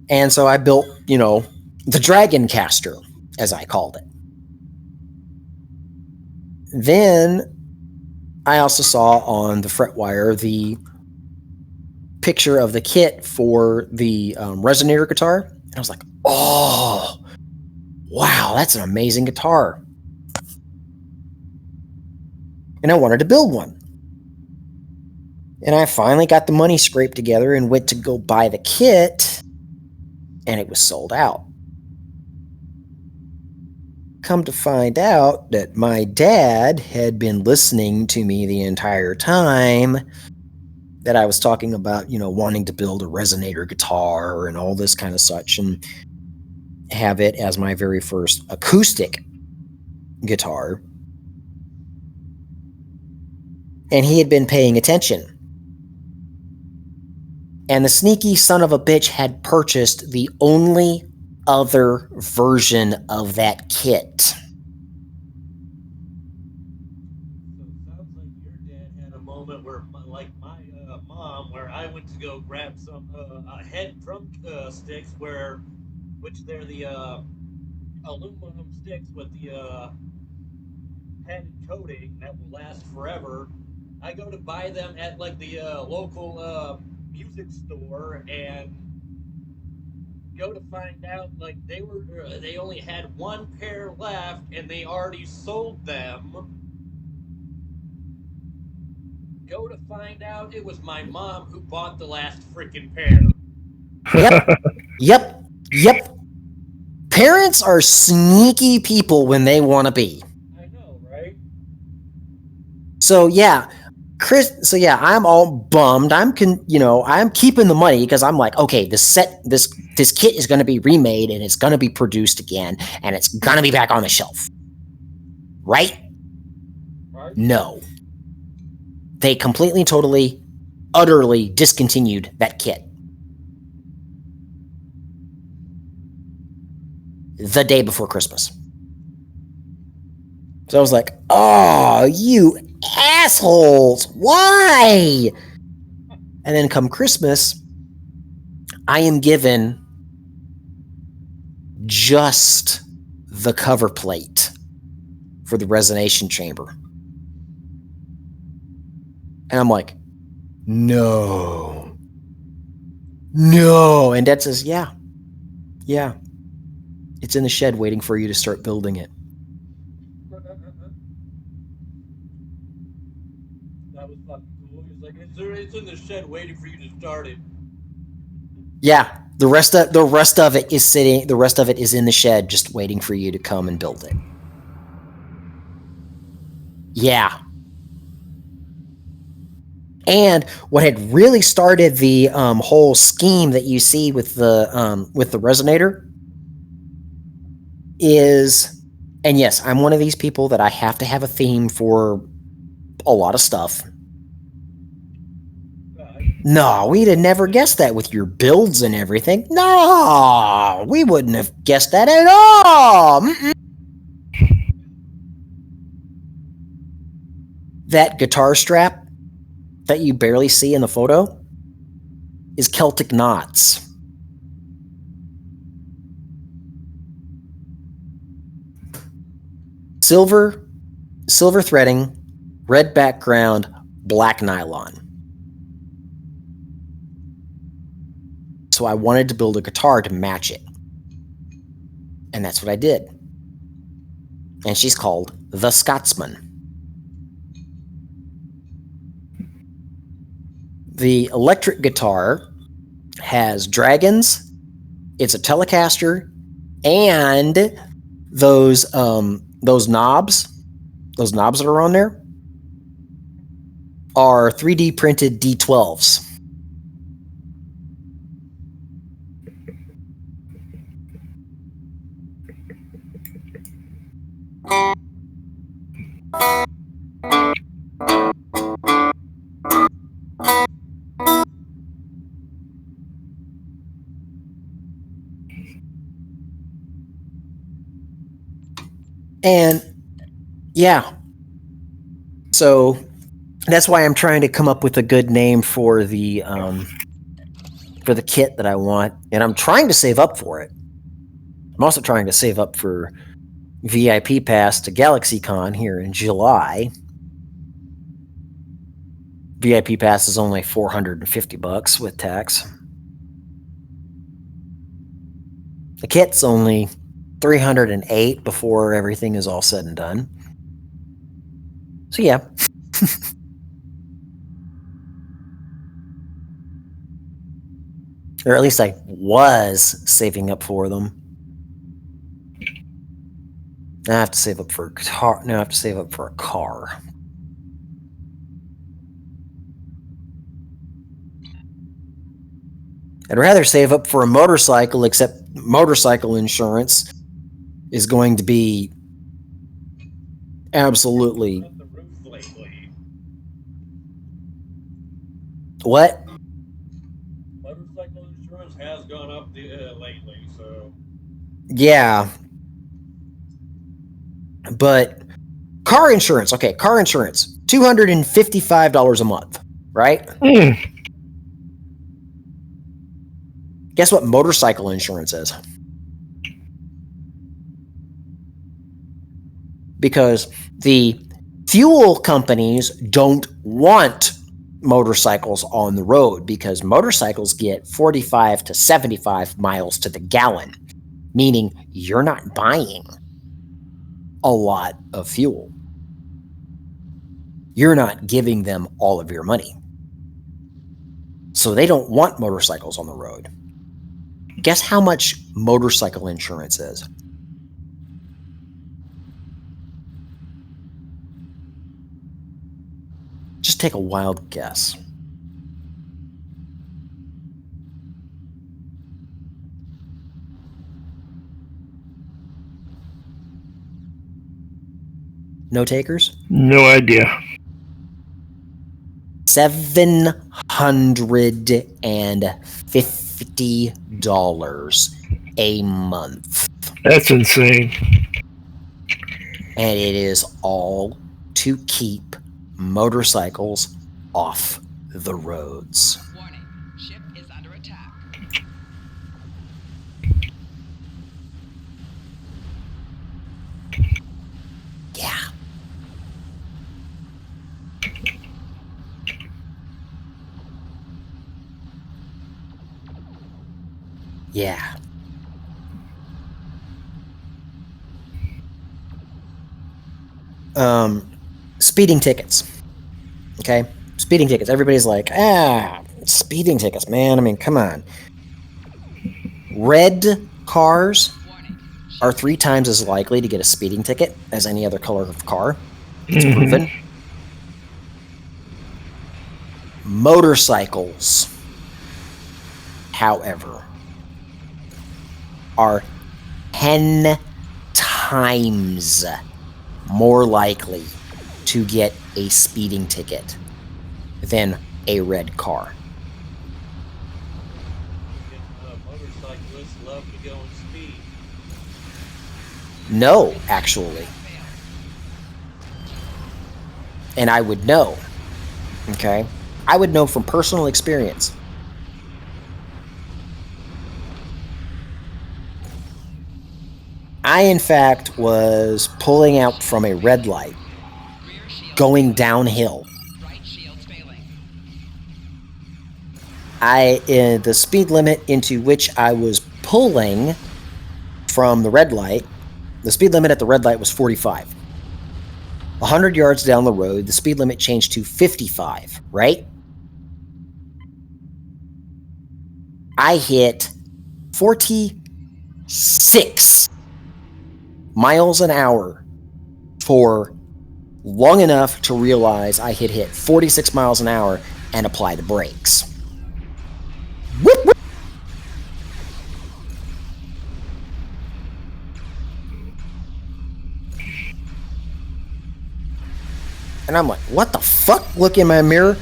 And so I built, the Dragon Caster, as I called it. Then I also saw on the Fretwire the picture of the kit for the resonator guitar. And I was like, oh, wow, that's an amazing guitar. And I wanted to build one. And I finally got the money scraped together and went to go buy the kit, and it was sold out. Come to find out that my dad had been listening to me the entire time that I was talking about, wanting to build a resonator guitar and all this kind of such, and have it as my very first acoustic guitar. And he had been paying attention. And the sneaky son of a bitch had purchased the only other version of that kit. So it sounds like your dad had a moment where, like my mom, where I went to go grab some head drum sticks, which they're the aluminum sticks with the padded coating that will last forever. I go to buy them at like the local music store, and go to find out like they only had one pair left and they already sold them. Go to find out it was my mom who bought the last freaking pair. Yep. Parents are sneaky people when they want to be. I know, right? So yeah, I'm all bummed. I'm keeping the money because I'm like, okay, this kit is going to be remade and it's going to be produced again and it's going to be back on the shelf. Right? No. They completely, totally, utterly discontinued that kit. The day before Christmas. So I was like, oh, you assholes, why? And then come Christmas, I am given just the cover plate for the resonation chamber. And I'm like, no. And Dad says, yeah. It's in the shed waiting for you to start building it. That was fucking cool. He's like, it's in the shed waiting for you to start it. Yeah, the rest of it is in the shed just waiting for you to come and build it. Yeah. And what had really started the whole scheme that you see with the resonator is, and yes, I'm one of these people that I have to have a theme for a lot of stuff. No, we'd have never guessed that with your builds and everything. No, we wouldn't have guessed that at all. Mm-mm. That guitar strap that you barely see in the photo is Celtic knots. Silver threading, red background, black nylon. So I wanted to build a guitar to match it. And that's what I did. And she's called the Scotsman. The electric guitar has dragons, it's a Telecaster, and those knobs that are on there are 3D printed D12s. And yeah, so that's why I'm trying to come up with a good name for the kit that I want, and I'm trying to save up for it. I'm also trying to save up for VIP pass to GalaxyCon here in July. VIP pass is only $450 with tax. The kit's only $308 before everything is all said and done. So yeah. Or at least I was saving up for them. Now I have to save up for a guitar. Now I have to save up for a car. I'd rather save up for a motorcycle, except motorcycle insurance is going to be absolutely... What? Motorcycle insurance has gone up lately, so... Yeah. But car insurance, $255 a month, right? Guess what motorcycle insurance is? Because the fuel companies don't want motorcycles on the road because motorcycles get 45 to 75 miles to the gallon, meaning you're not buying a lot of fuel. You're not giving them all of your money. So they don't want motorcycles on the road. Guess how much motorcycle insurance is? Just take a wild guess. No takers? No idea. $750 a month. That's insane. And it is all to keep motorcycles off the roads. Warning. Ship is under attack. Yeah. Yeah. Speeding tickets. Okay? Speeding tickets. Everybody's like, speeding tickets, man. I mean, come on. Red cars are 3 times as likely to get a speeding ticket as any other color of car. It's proven. Motorcycles, however, are 10 times more likely to get a speeding ticket than a red car. Motorcyclists love to go and speed. No, actually. And I would know. Okay? I would know from personal experience. I, in fact, was pulling out from a red light, going downhill. The speed limit into which I was pulling from the red light, the speed limit at the red light was 45. 100 yards down the road, the speed limit changed to 55, right? I hit 46 miles an hour for long enough to realize I had hit 46 miles an hour and apply the brakes. Whoop, whoop. And I'm like, what the fuck? Look in my mirror.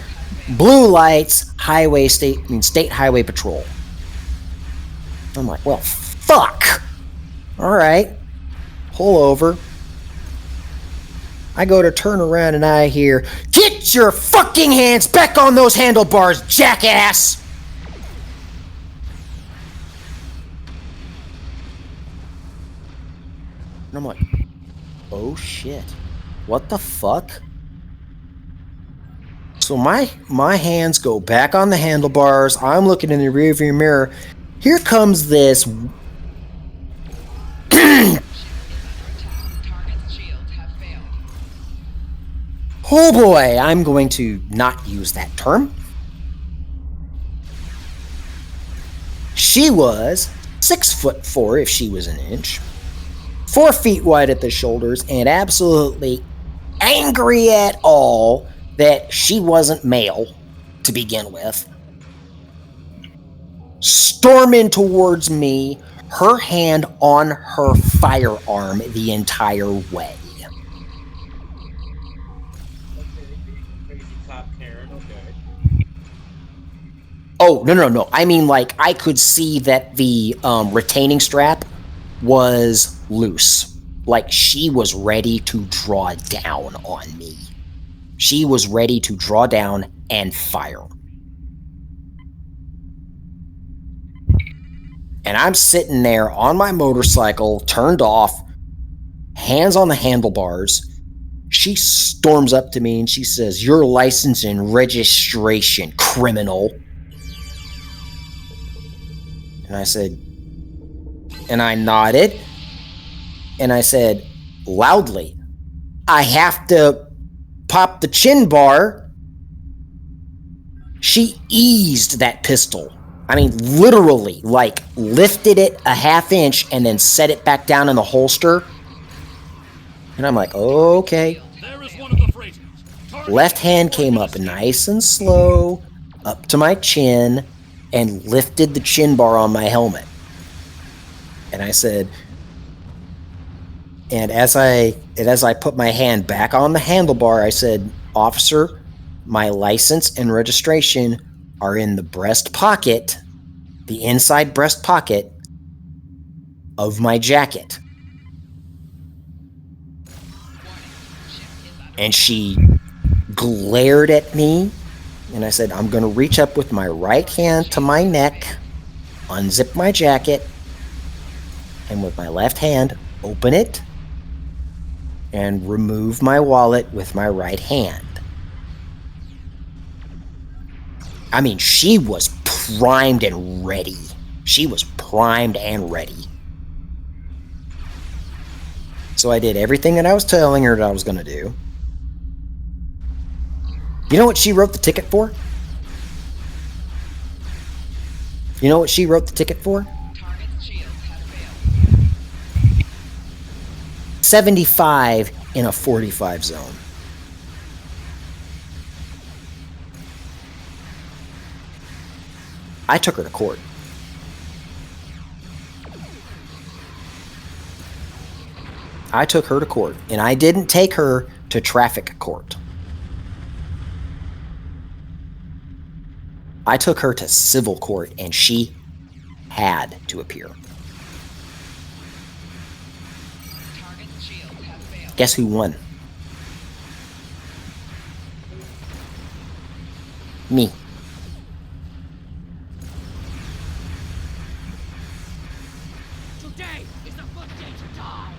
Blue lights, state highway patrol. I'm like, well, fuck. All right. Pull over. I go to turn around and I hear, get your fucking hands back on those handlebars, jackass! And I'm like, oh shit. What the fuck? So my hands go back on the handlebars. I'm looking in the rearview mirror. Here comes this oh boy, I'm going to not use that term. She was 6'4" if she was an inch, 4 feet wide at the shoulders, and absolutely angry at all that she wasn't male to begin with. Storming towards me, her hand on her firearm the entire way. Oh, no. I mean, like, I could see that the retaining strap was loose. Like, she was ready to draw down on me. She was ready to draw down and fire. And I'm sitting there on my motorcycle, turned off, hands on the handlebars. She storms up to me and she says, "Your license and registration, criminal." And I said, and I nodded, and I said, loudly, "I have to pop the chin bar." She eased that pistol I mean, literally, like, lifted it a half inch and then set it back down in the holster. And I'm like, okay. There is one of the freighters. Left hand came up nice and slow, up to my chin, and lifted the chin bar on my helmet. And I said, and as I put my hand back on the handlebar, I said, "Officer, my license and registration are in the breast pocket, the inside breast pocket of my jacket." And she glared at me, and I said, "I'm going to reach up with my right hand to my neck, unzip my jacket, and with my left hand, open it, and remove my wallet with my right hand." I mean, she was primed and ready. She was primed and ready. So I did everything that I was telling her that I was going to do. You know what she wrote the ticket for? You know what she wrote the ticket for? 75 in a 45 zone. I took her to court. I took her to court, and I didn't take her to traffic court. I took her to civil court, and she had to appear. Guess who won? Me. Today is the good day to die.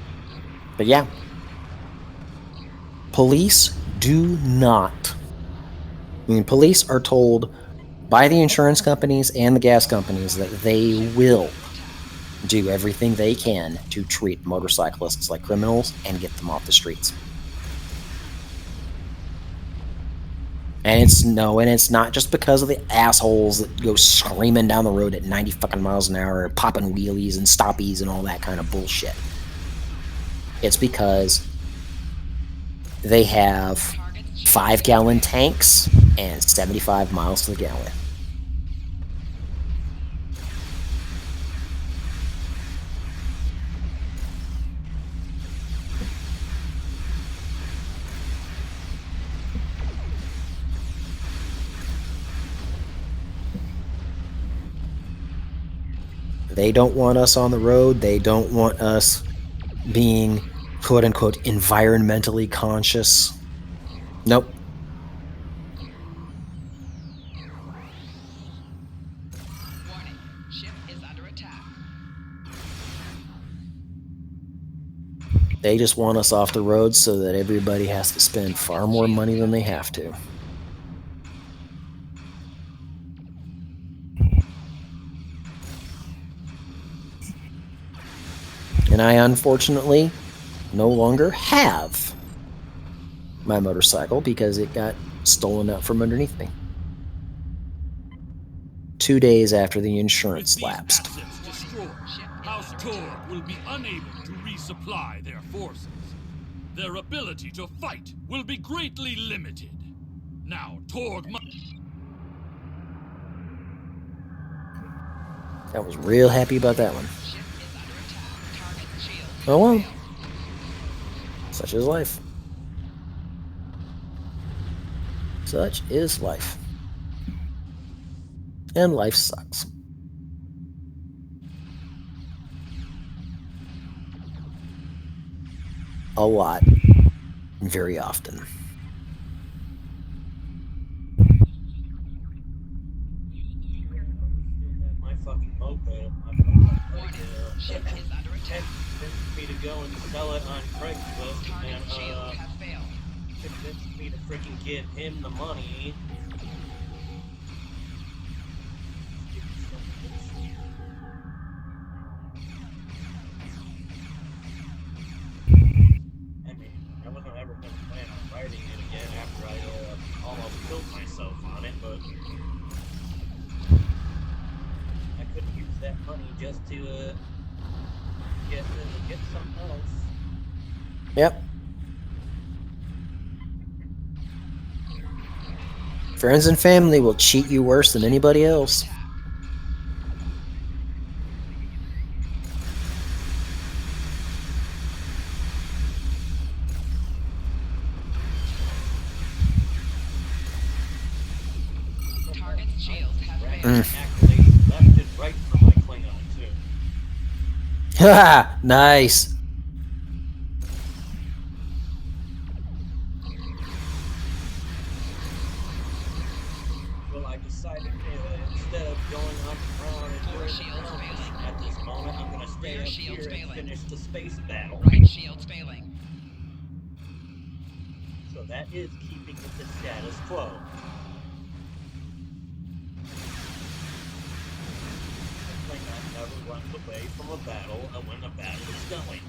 But yeah, police do not. I mean, police are told by the insurance companies and the gas companies that they will do everything they can to treat motorcyclists like criminals and get them off the streets. And it's not just because of the assholes that go screaming down the road at 90 fucking miles an hour, popping wheelies and stoppies and all that kind of bullshit. It's because they have 5-gallon tanks and 75 miles to the gallon. They don't want us on the road. They don't want us being, quote-unquote, environmentally conscious. Nope. Warning, ship is under attack. They just want us off the road so that everybody has to spend far more money than they have to. And I unfortunately no longer have my motorcycle because it got stolen out from underneath me. 2 days after the insurance lapsed. With these assets destroyed, House Torg will be unable to resupply their forces. Their ability to fight will be greatly limited. Now, Torg must... I was real happy about that one. Oh well. Such is life. Such is life. And life sucks. A lot. Very often. My fucking moped. Ship is under attack. Convinced me to go and sell it on Craigslist, Target and shield has failed. convinced me to freaking give him the money. I mean, I wasn't ever going to plan on riding it again after I almost killed myself on it, but Get something else. Yep. Friends and family will cheat you worse than anybody else. Target's shields have failed. Actually, left and right for my Klingon too. Ha! Nice. Well, I decided instead of going on around and Forward doing shields failing. at this moment, I'm gonna stay Rear up shields here and failing. finish the space battle. Right shields failing. So that is keeping it the status quo. The Klingon never runs away from a battle when the battle is going.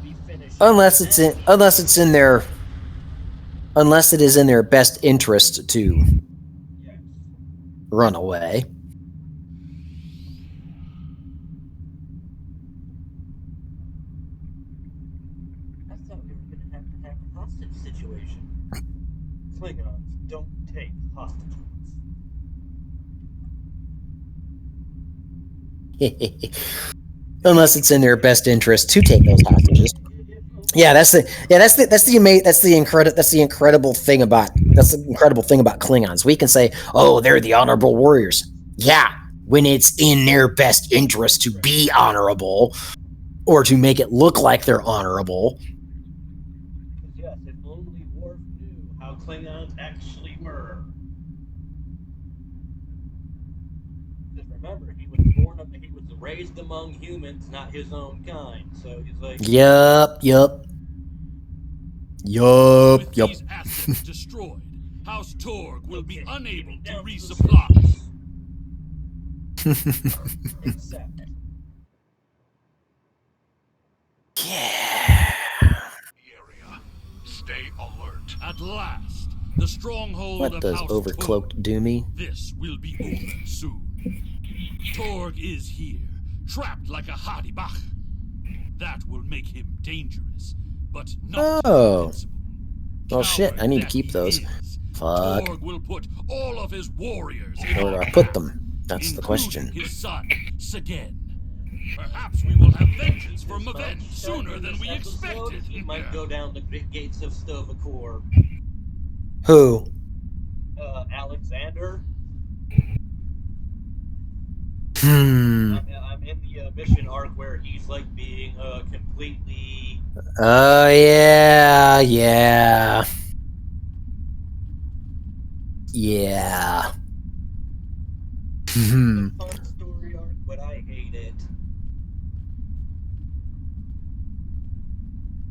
We finish Unless it is in their best interest to run away. I thought we were gonna have a hostage situation. Klingons don't take hostages. Unless it's in their best interest to take those hostages. Yeah, that's the incredible thing about Klingons. We can say, oh, they're the honorable warriors. Yeah, when it's in their best interest to be honorable or to make it look like they're honorable. Yes, if only Worf knew how Klingons actually were. Just remember, he was raised among humans, not his own kind. So he's like, Yup. With these assets destroyed, House Torg will be unable to resupply. Stay alert. At last, the stronghold What of does House overcloaked do me? This will be over soon. Torg is here, trapped like a Hadibach. That will make him dangerous, but not invincible. Oh shit, I need to keep those. Fuck. Torg will put all of his warriors in Where do I put them? That's the question. his son, Sagen. Perhaps we will have vengeance for Maven sooner than we expected. He might go down the gates of Sto-vo-kor. Who? Alexander. Hmm. I'm in the mission arc where he's like being completely. Oh yeah. Hmm. Fun story arc, but I hate it.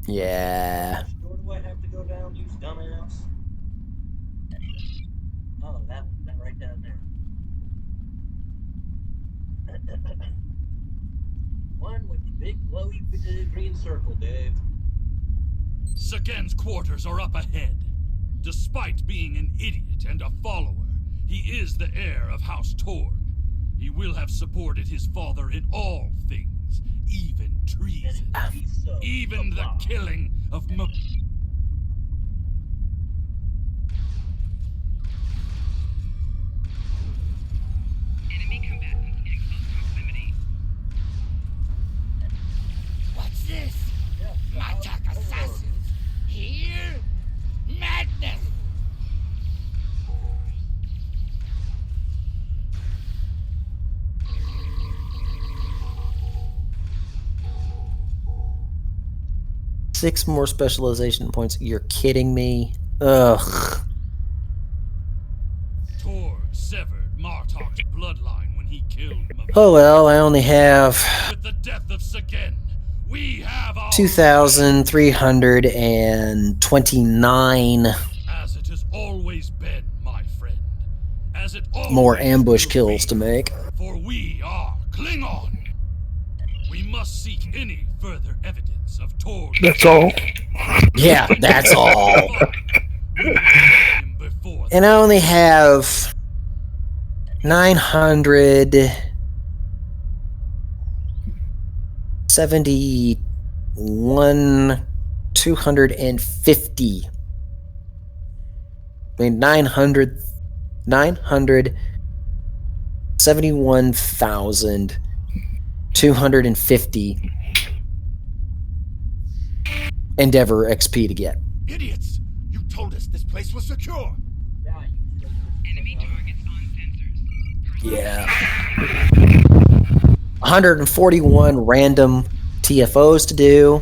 Yeah. Which door do I have to go down, you dumbass? Oh, that right down there. One with the big glowy green circle, Dave. Sagen's quarters are up ahead. Despite being an idiot and a follower, he is the heir of House Torg. He will have supported his father in all things, even treason. Even the killing of Enemy combatants in close proximity. What's this? Martok assassins? Here? Madness! Six more specialization points. You're kidding me? Ugh. Torg severed Martok's bloodline when he killed Maven. Oh well, I only have With the death of Sagen, we have our 2,329 as it has always been, my friend. As it always more ambush will kills be. to make. For we are Klingon. We must seek any further evidence of Torg. That's all. Yeah, that's all. And I only have 971 250. I mean 971,250 Endeavor XP to get. Idiots! You told us this place was secure. Enemy targets on sensors. Yeah. 141 random TFOs to do.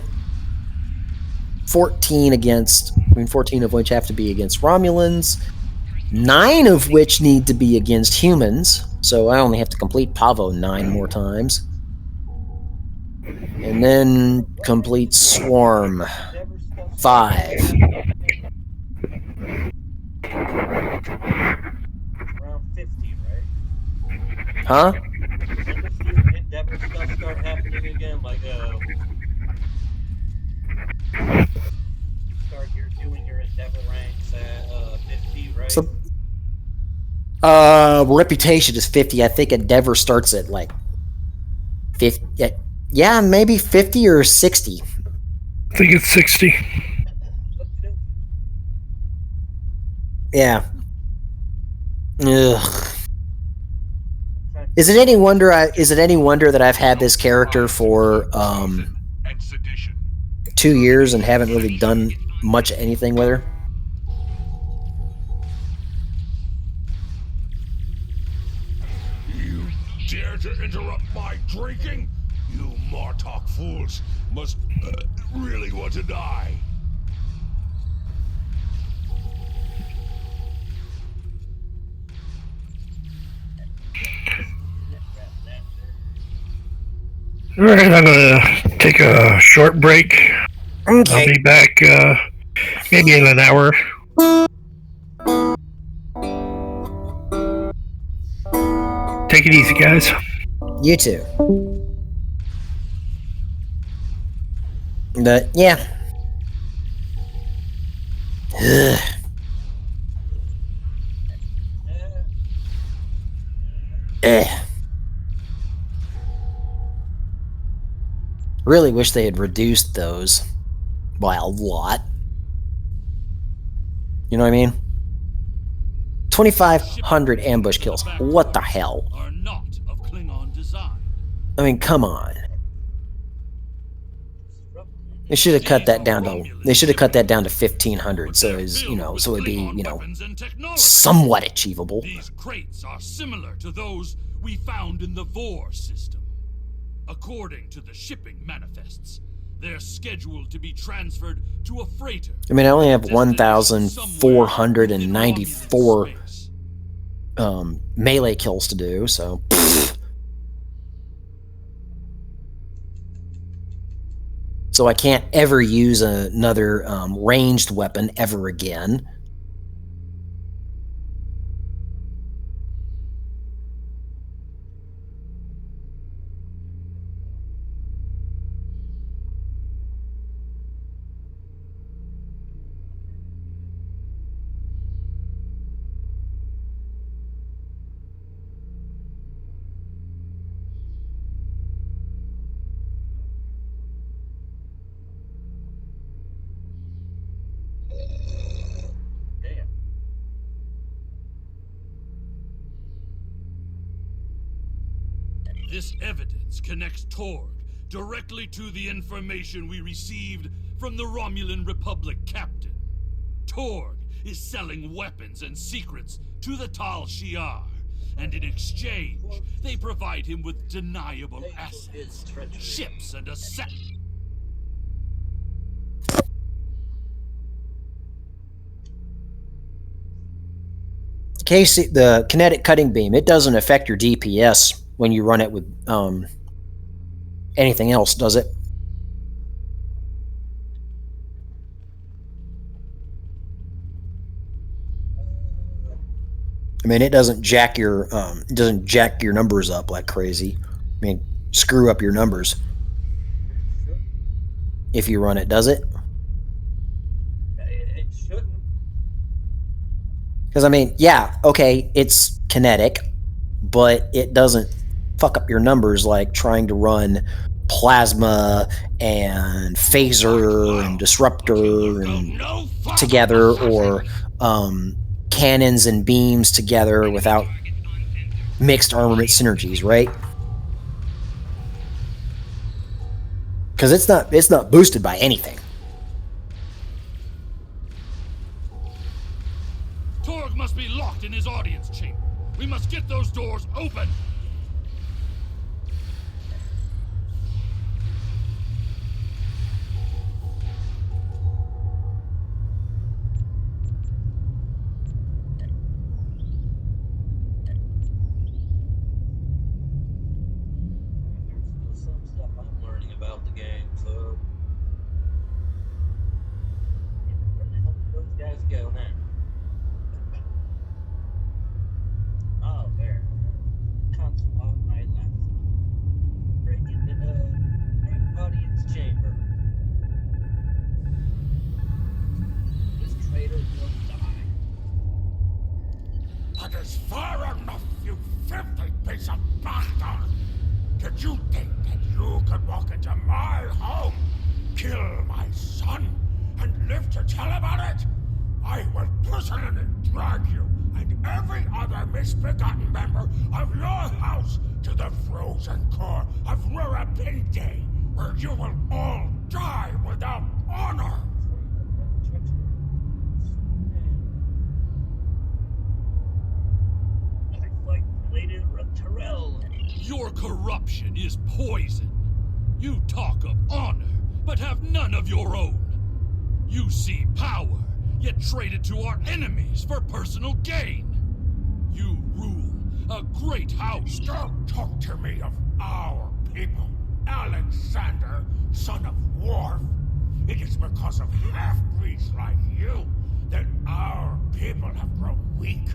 14 of which have to be against Romulans. 9 of which need to be against humans. So I only have to complete Pavo 9 more times. And then complete Swarm 5. Around 50, right? Huh? When does the Endeavor stuff start happening again? Like, start doing your Endeavor ranks at 50, right? So, Reputation is 50. I think Endeavor starts at like 50. Yeah, maybe 50 or 60. I think it's 60. Yeah. Ugh. Is it any wonder that I've had this character for 2 years and haven't really done much anything with her? You dare to interrupt my drinking? You Martok fools must really want to die. All right, I'm gonna take a short break. Okay. I'll be back maybe in an hour. Take it easy, guys. You too. But yeah. Ugh. Really wish they had reduced those by a lot. You know what I mean? 2,500 ambush kills. What the hell? Are not of Klingon design. I mean, come on. They should have cut that down to 1,500, so so it'd be, somewhat achievable. These crates are similar to those we found in the Vor system. According to the shipping manifests, they're scheduled to be transferred to a freighter. I mean, I only have 1,494 melee kills to do, so so I can't ever use another ranged weapon ever again. This evidence connects Torg directly to the information we received from the Romulan Republic captain. Torg is selling weapons and secrets to the Tal Shiar, and in exchange, they provide him with deniable assets, ships, and a set. Casey, the kinetic cutting beam, it doesn't affect your DPS when you run it with anything else, does it? I mean, it doesn't jack your numbers up like crazy. I mean, screw up your numbers if you run it, does it? It shouldn't. Because I mean, yeah, okay, it's kinetic, but it doesn't fuck up your numbers like trying to run plasma and phaser and disruptor and together, or cannons and beams together without mixed armament synergies, right? Because it's not boosted by anything. Torg must be locked in his audience chamber. We must get those doors open. There's some stuff I'm learning about the game, so. Where the hell did those guys go now? Oh, there. Console off my left. Break into the audience chamber. This traitor will die. That is far enough, you filthy piece of bastard! Did you think that you could walk into my home, kill my son, and live to tell about it? I will personally drag you and every other misbegotten member of your house to the frozen core of Rurapinte, where you will all die without honor! Like Lady Terrell. Your corruption is poison. You talk of honor, but have none of your own. You see power, yet trade it to our enemies for personal gain. You rule a great house. Don't talk to me of our people, Alexander, son of Worf. It is because of half-breeds like you that our people have grown weak.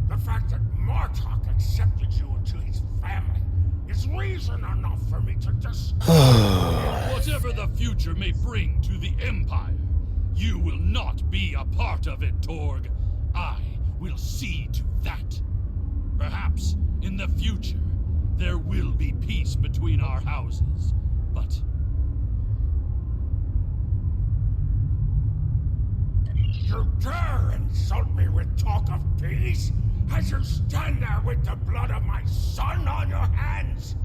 The fact that Martok accepted you into his family is reason enough for me to destroy you. Whatever the future may bring to the Empire, you will not be a part of it, Torg. I will see to that. Perhaps, in the future, there will be peace between our houses, but... You dare insult me with talk of peace? As you stand there with the blood of my son on your hands?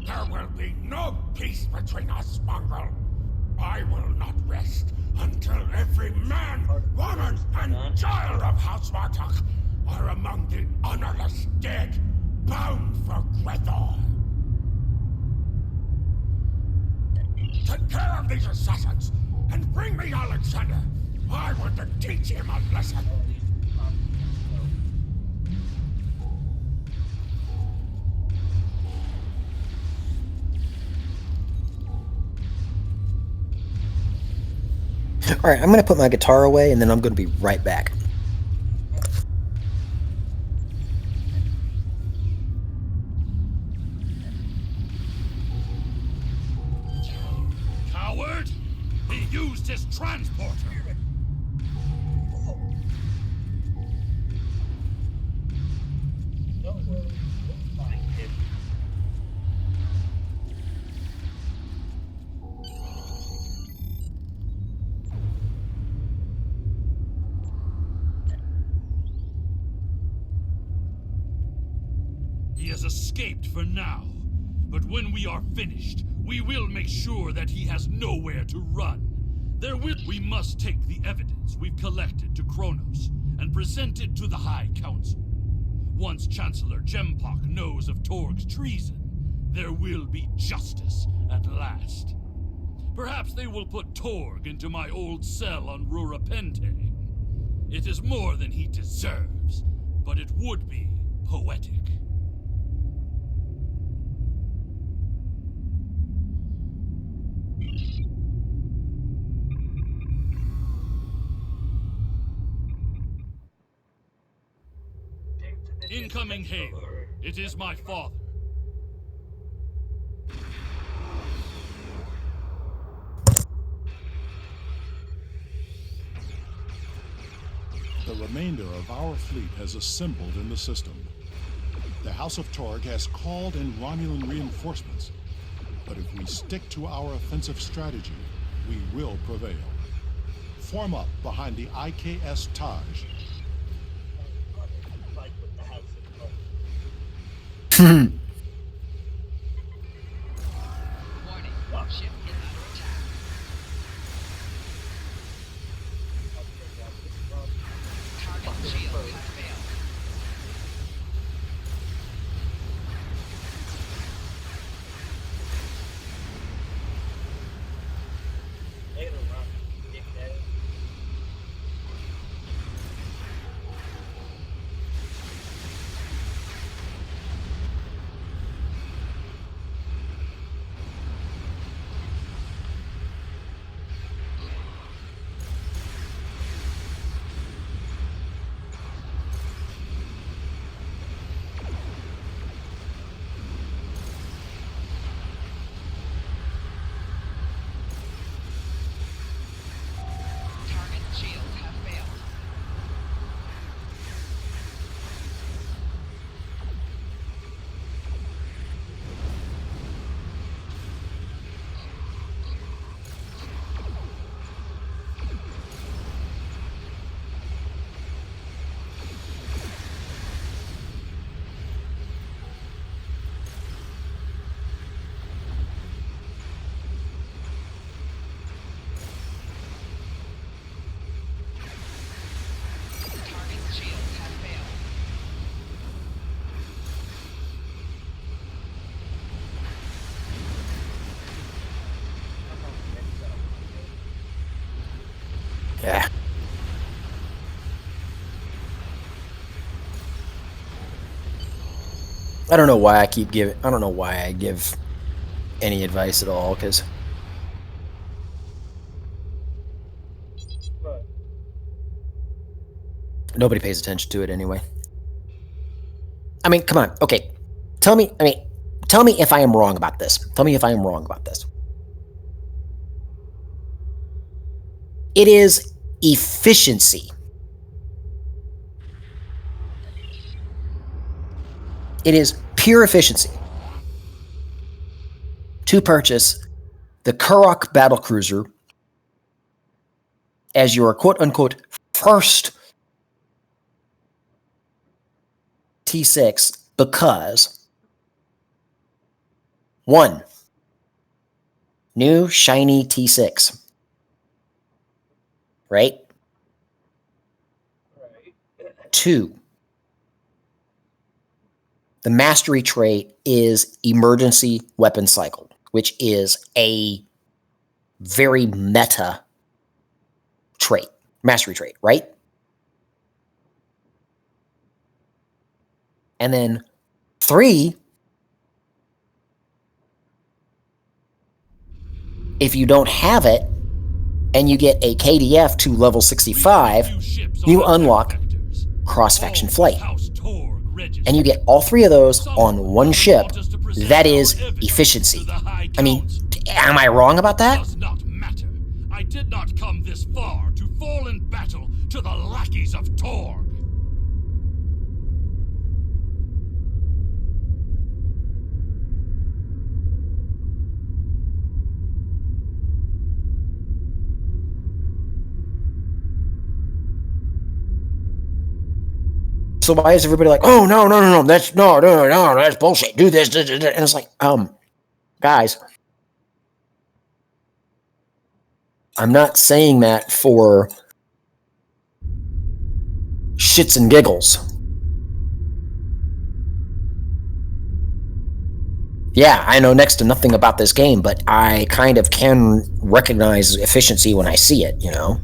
There will be no peace between us, mongrel. I will not rest until every man, woman, and child of House Martok are among the honorless dead, bound for Grethor. Take care of these assassins, and bring me Alexander. I want to teach him a lesson. Alright, I'm going to put my guitar away, and then I'm going to be right back. Coward! He used his transporter! Don't worry, we'll find him. He has escaped for now, but when we are finished, we will make sure that he has nowhere to run. We must take the evidence we've collected to Kronos and present it to the High Council. Once Chancellor Jempok knows of Torg's treason, there will be justice at last. Perhaps they will put Torg into my old cell on Rurapente. It is more than he deserves, but it would be poetic. Incoming hail. It is my father. the remainder of our fleet has assembled in the system. The House of Torg has called in Romulan reinforcements, but if we stick to our offensive strategy, we will prevail. Form up behind the IKS Taj. Warning. Ship is under attack. Target shield has failed. Target shields have failed. Target shields have failed. Yeah. I don't know why I give any advice at all, because nobody pays attention to it anyway. I mean, come on. Okay. Tell me if I am wrong about this. Tell me if I am wrong about this. It is efficiency. It is pure efficiency to purchase the Kurok battlecruiser as your quote-unquote first T6 because, one, new shiny T6, right? Two, the mastery trait is emergency weapon cycle, which is a very meta trait, mastery trait, right? And then three, if you don't have it and you get a KDF to level 65, you unlock cross-faction flight. And you get all three of those on one ship. That is efficiency. I mean, am I wrong about that? Does not matter. I did not come this far to fall in battle to the lackeys of Torg. So why is everybody like, oh, no, that's that's bullshit. Do this. And it's like, guys, I'm not saying that for shits and giggles. Yeah, I know next to nothing about this game, but I kind of can recognize efficiency when I see it, you know?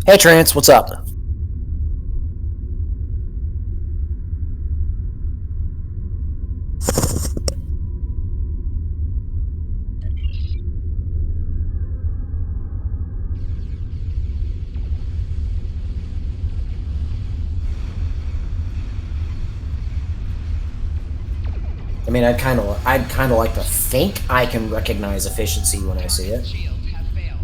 Hey, Trance, what's up? I mean, I'd kind of like to think I can recognize efficiency when I see it. Shields have failed.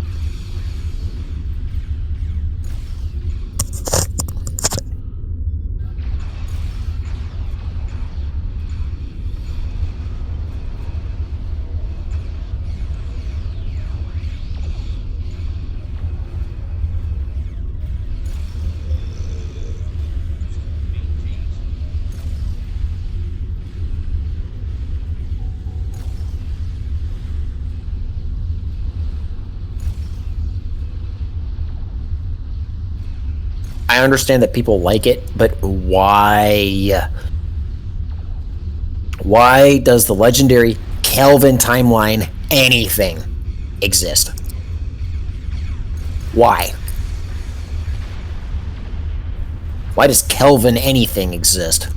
I understand that people like it, but why? Why does the legendary Kelvin timeline anything exist? Why? Why does Kelvin anything exist?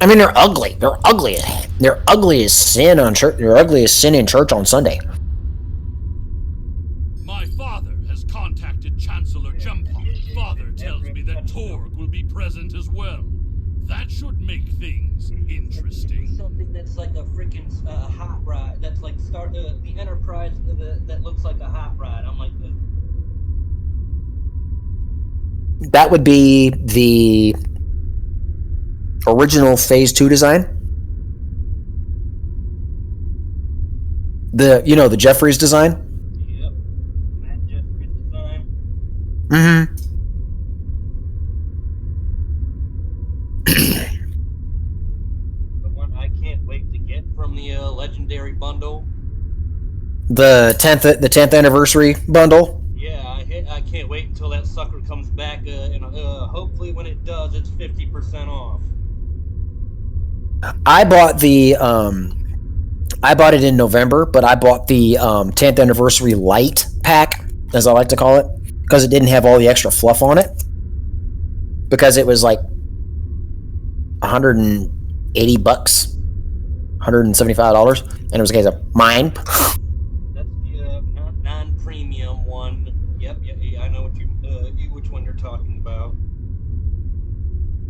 I mean, they're ugly. They're ugly. They're ugly as sin on church. They're ugly as sin in church on Sunday. My father has contacted Chancellor Jempok. Father tells me that Torg will be present as well. That should make things interesting. Something that's like a freaking hot rod. That's like the Enterprise that looks like a hot rod. I'm like, That would be the original Phase 2 design. The Jeffries design. yep, Matt Jeffries design. Mm-hmm. The one I can't wait to get from the legendary bundle. The 10th anniversary bundle. Yeah, I can't wait until that sucker comes back, and hopefully when it does, it's 50% off. I bought it in November, but I bought the 10th anniversary light pack, as I like to call it, because it didn't have all the extra fluff on it. Because it was like $180, $175, and it was a case of mine. That's the non-premium one. Yep, yeah, I know which one you're talking about.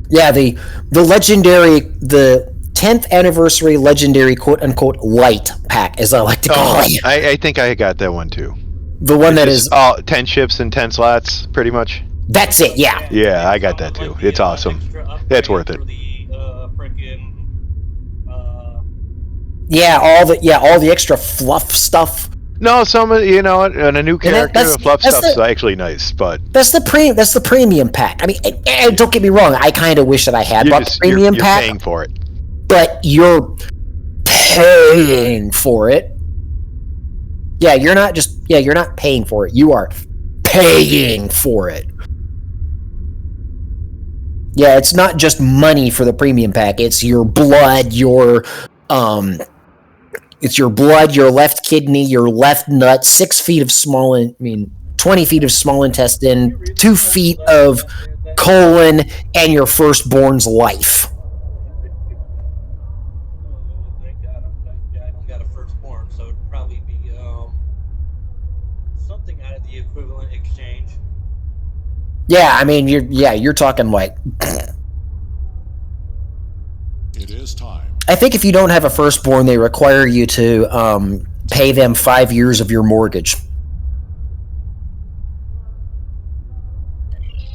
Yeah, the legendary, the 10th anniversary legendary quote-unquote light pack, as I like to call it. I think I got that one too. The one that is... 10 ships and 10 slots, pretty much. That's it, yeah. Yeah, I got that too. It's awesome. That's worth it. Yeah, all the extra fluff stuff. No, and a new character, the fluff stuff's actually nice, but that's the premium pack. I mean, and don't get me wrong, I kind of wish that I had bought the premium pack. You're paying for it. But you're paying for it. Yeah, you're not paying for it. You are paying for it. Yeah, it's not just money for the premium pack. It's your blood, your left kidney, your left nut, 6 feet of 20 feet of small intestine, 2 feet of colon, and your firstborn's life. Thank God I don't got a firstborn, so it'd probably be something out of the equivalent exchange. Yeah, I mean, you're talking like. It is time. I think if you don't have a firstborn, they require you to pay them 5 years of your mortgage.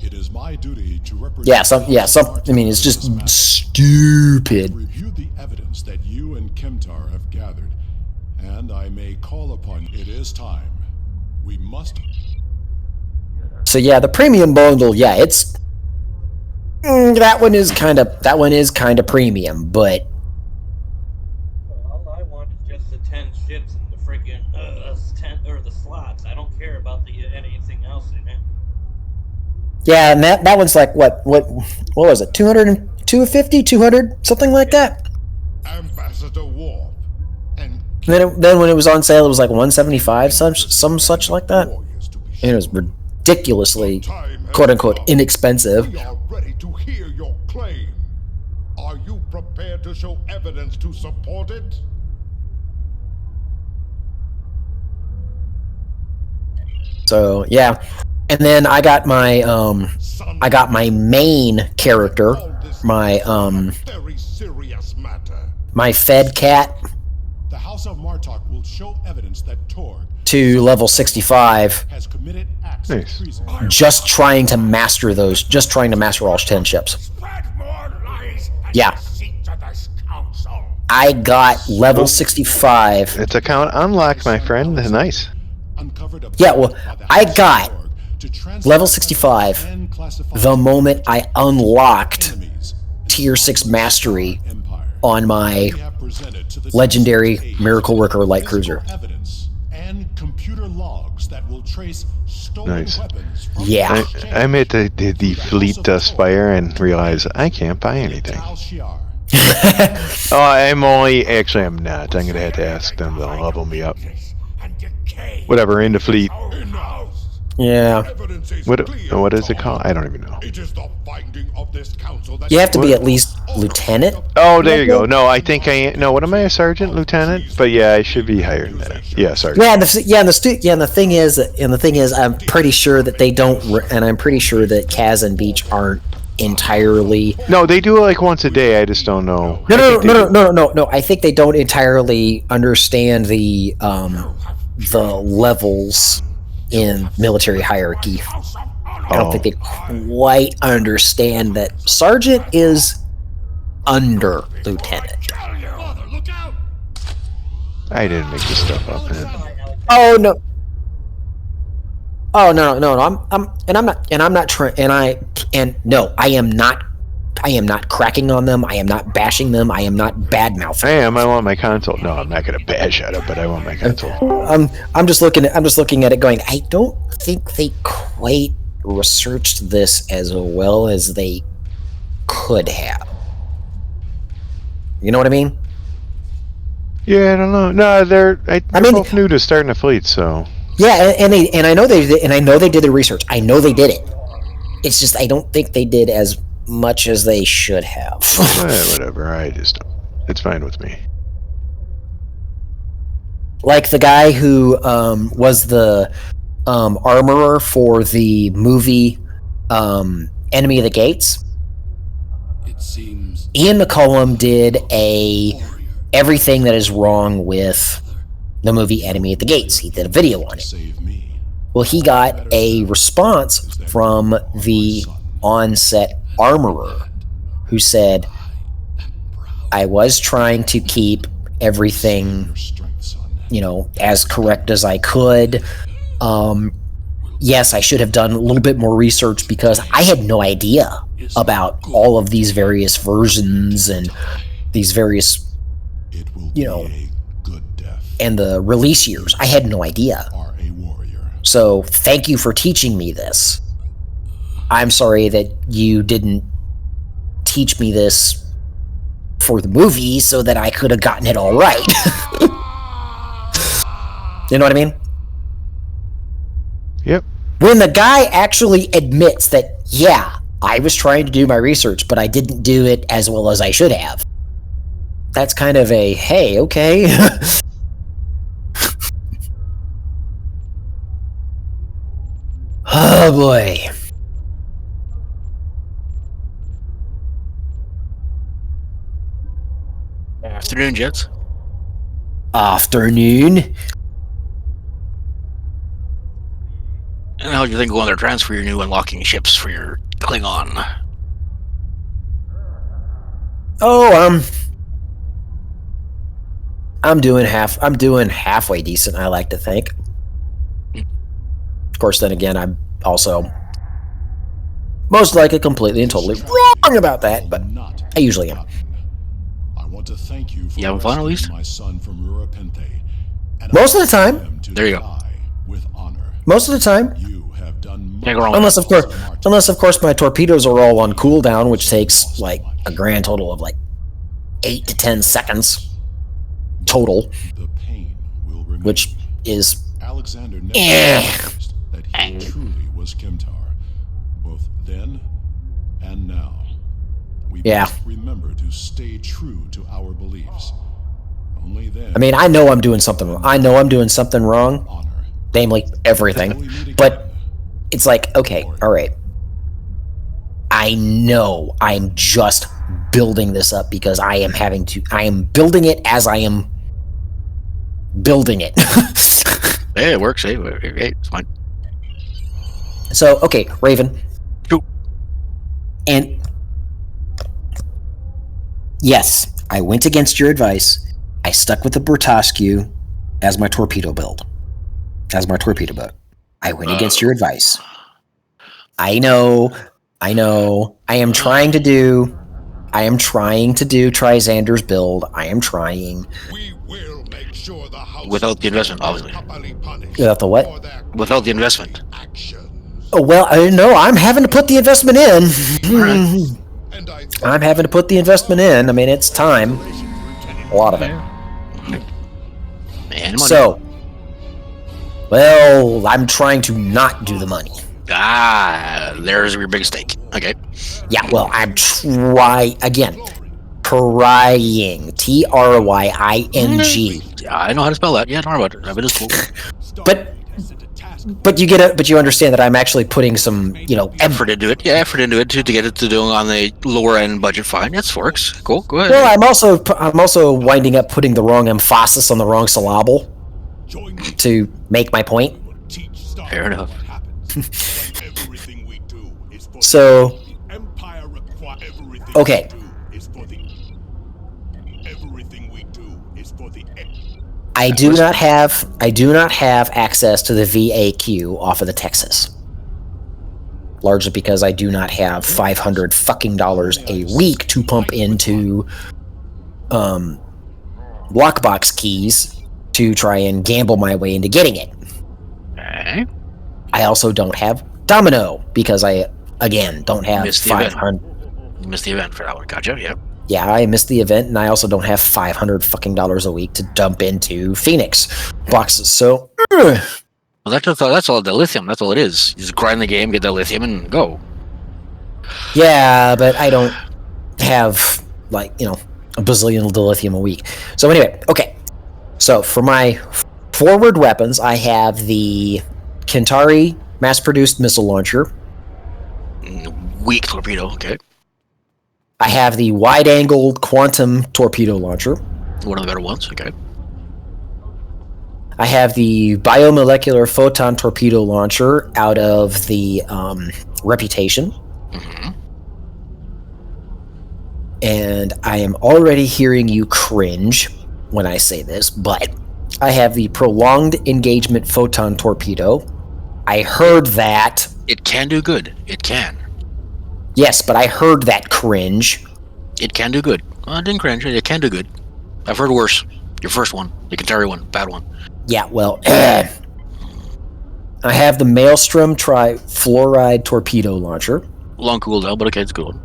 It is my duty to represent. I mean, it's just stupid. Review the evidence that you and Kimtar have gathered, and I may call upon. It is time. We must. So yeah, the premium bundle, yeah, it's that one is kind of premium, but All I want is just the 10 ships and the freaking 10 or the slots. I don't care about anything else in it. yeah, and that one's like what was it? 200, 250, 200, something like that. Ambassador Worf, and Then when it was on sale, it was like 175, some such like that. And it was ridiculously, quote unquote, inexpensive. we are ready to hear your claim. Are you prepared to show evidence to support it? So yeah, and then I got my main character, my Very serious matter. my Fed cat The House of Martok will show evidence that Torg to level 65, has committed acts of Nice. treason. just trying to master all 10 ships. Spread more lies and Yeah. deceit to this council. I got level 65. It's account unlocked, my friend. Nice. Uncovered a Yeah, well, by the I House of got Torg to translate level 65 and classify the moment I unlocked enemies tier 6 mastery empire. on my We have presented to the legendary citizens of Miracle Worker light physical cruiser. evidence and computer logs that will trace stolen Nice. weapons from Yeah. I made the fleet Spire and realized I can't buy anything. Tal Shiar. Oh, I'm not. I'm gonna have to ask them to level me up. And decay Whatever, in the fleet. own house. Yeah. Evidence is What clear, is it Tom. called? I don't even know. It is the finding of this council that You have to be at least lieutenant. Oh, there you go. No, I think I am. No, what am I, a sergeant, lieutenant? But yeah, I should be higher than that. Yeah, sergeant. Yeah, and the thing is, I'm pretty sure that they don't, and I'm pretty sure that Kaz and Beach aren't entirely. No, they do it like once a day. I just don't know. No. I think they don't entirely understand the levels in military hierarchy. I don't think they quite understand that sergeant is under lieutenant. Father, look out! I didn't make this stuff up, man. Oh no. Oh no. I am not cracking on them. I am not bashing them. I am not bad mouthing. I am. I want my console. No, I'm not gonna bash at it, but I want my console. I'm just looking at it going, I don't think they quite researched this as well as they could have. You know what I mean? Yeah, I don't know. No, they're both new to starting a fleet, so. Yeah, and I know they did the research. I know they did it. It's just I don't think they did as much as they should have. Whatever. I just don't. It's fine with me. Like the guy who was the armorer for the movie Enemy of the Gates. It seems Ian McCollum did everything that is wrong with the movie Enemy at the Gates. He did a video on it. Save me. Well, he got a response from the on-set armorer who said, I was trying to keep everything, as correct as I could. Yes, I should have done a little bit more research because I had no idea about all of these various versions and these various, and the release years. I had no idea. So thank you for teaching me this. I'm sorry that you didn't teach me this for the movie so that I could have gotten it all right. You know what I mean? Yep. When the guy actually admits that, yeah, I was trying to do my research, but I didn't do it as well as I should have. That's kind of a, hey, okay. Oh boy. Afternoon, gents. Afternoon. And how do you think going there transfer your new unlocking ships for your Klingon? Oh, I'm doing halfway decent, I like to think. Of course, then again, I'm also most likely completely and totally wrong about that, but I usually am. I want to thank you for You having fun at least? my son from Rura Penthe. And Most of the time. There you go. With honor. Most of the time. You have done Can't go wrong. Unless of course my torpedoes are all on cooldown, which takes like a grand total of like 8 to 10 seconds total, which is Alexander never realized that he truly was Kimtar, both then and now. We Yeah. must remember to stay true to our beliefs. Only then. I mean, I know I'm doing something wrong. I know I'm doing something wrong, namely everything. But it's like, okay, all right. I know I'm just building this up because I am building it as I am building it. Hey, it works. Hey, it's fine. So, okay, Raven. True. And yes, I went against your advice. I stuck with the Bertoscu as my torpedo build, as my torpedo boat. I went against your advice. I know. I am trying to do Trisander's build. I am trying. Without the investment, obviously. Without the what? Without the investment. Oh, well, I know. I'm having to put the investment in. I'm having to put the investment in. I mean, it's time. A lot of it. Man, money. So, well, I'm trying to not do the money. There's your big stake. Okay. Yeah, well, I'm trying. Trying. Trying. I know how to spell that. Yeah, don't worry about it. I bet it's cool. But you understand that I'm actually putting some, effort into it. Yeah, effort into it to get it to do on the lower end budget. Fine, that works. Cool. Go ahead. Well, I'm also winding up putting the wrong emphasis on the wrong syllable to make my point. Fair enough. So, okay. I do not have access to the VAQ off of the Texas. Largely because I do not have $500 fucking a week to pump into lockbox keys to try and gamble my way into getting it. Okay. I also don't have Domino because I don't have 500. You missed the event for that one. Gotcha. Yep. Yeah, I missed the event, and I also don't have $500 fucking a week to dump into Phoenix boxes. So, well, that's all the lithium. That's all it is. You just grind the game, get the lithium, and go. Yeah, but I don't have a bazillion lithium a week. So anyway, okay. So for my forward weapons, I have the Kentari mass-produced missile launcher. Weak torpedo. Okay. I have the wide-angled quantum torpedo launcher. One of the better ones, okay. I have the biomolecular photon torpedo launcher out of the Reputation. Mm-hmm. And I am already hearing you cringe when I say this, but I have the prolonged engagement photon torpedo. I heard that. It can do good. It can. Yes, but I heard that cringe. It can do good. Well, I didn't cringe. It can do good. I've heard worse. Your first one. The Kentari one. Bad one. Yeah, well, I have the Maelstrom trifluoride torpedo launcher. Long cooldown, but okay, it's a good one.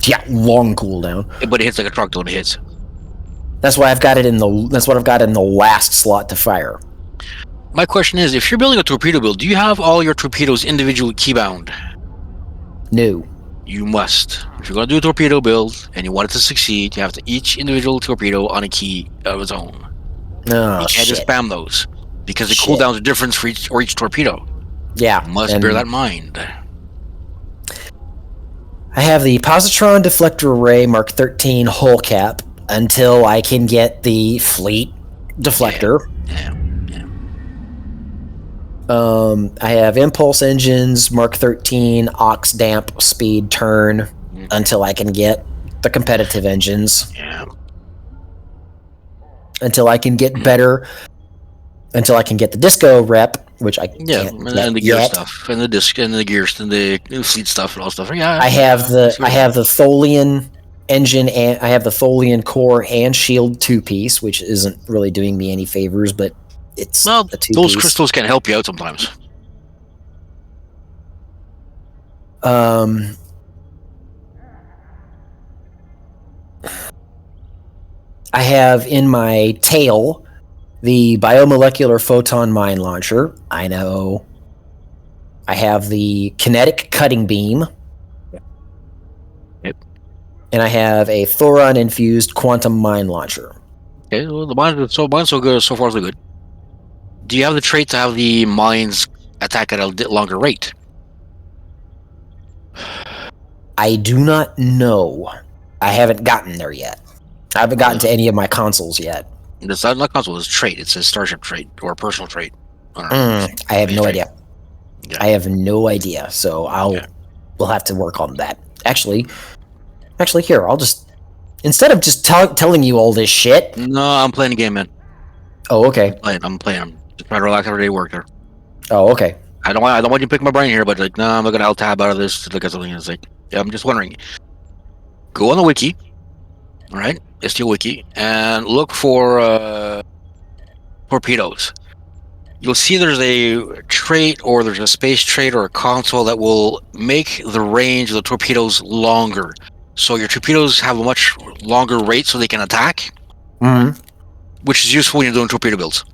Yeah, long cooldown. But it hits like a truck when it hits. That's why I've got it in the. That's what I've got in the last slot to fire. My question is, if you're building a torpedo build, do you have all your torpedoes individually keybound? No. You must. If you're going to do a torpedo build and you want it to succeed, you have to each individual torpedo on a key of its own. Oh, you can't just spam those because the cooldowns are different for each torpedo. Yeah, you must bear that in mind. I have the positron deflector array Mark 13 hull cap until I can get the fleet deflector. Yeah. I have impulse engines, Mark 13, aux damp, speed, turn, until I can get the competitive engines. Yeah. Until I can get better, until I can get the disco rep, which I can't and the gear yet. stuff, and the disc, and the gears, and the fleet stuff, and all stuff. Yeah. I have the Tholian engine, and I have the Tholian core and shield 2-piece, which isn't really doing me any favors, but it's a 2-piece. Those crystals can help you out sometimes. I have in my tail the biomolecular photon mine launcher. I know. I have the kinetic cutting beam. Yep. And I have a Thoron-infused quantum mine launcher. Okay, well, mine's so good. So far, so good. Do you have the trait to have the mines attack at a longer rate? I do not know. I haven't gotten there yet. I haven't gotten to any of my consoles yet. It's not console. It's trait. It's a starship trait or a personal trait. I have no idea. Yeah. I have no idea. So we'll have to work on that. Actually, here I'll just instead of just telling you all this shit. No, I'm playing a game, man. Oh, okay. I'm playing. I'm just trying to relax every day work there. Oh, okay. I don't want you to pick my brain here, but like, no, I'm not gonna tab out of this to look at something. It's like, yeah, I'm just wondering. Go on the wiki, all right? STO wiki, and look for torpedoes. You'll see there's a trait, or there's a space trait, or a console that will make the range of the torpedoes longer. So your torpedoes have a much longer rate, so they can attack. Mm-hmm. Which is useful when you're doing torpedo builds.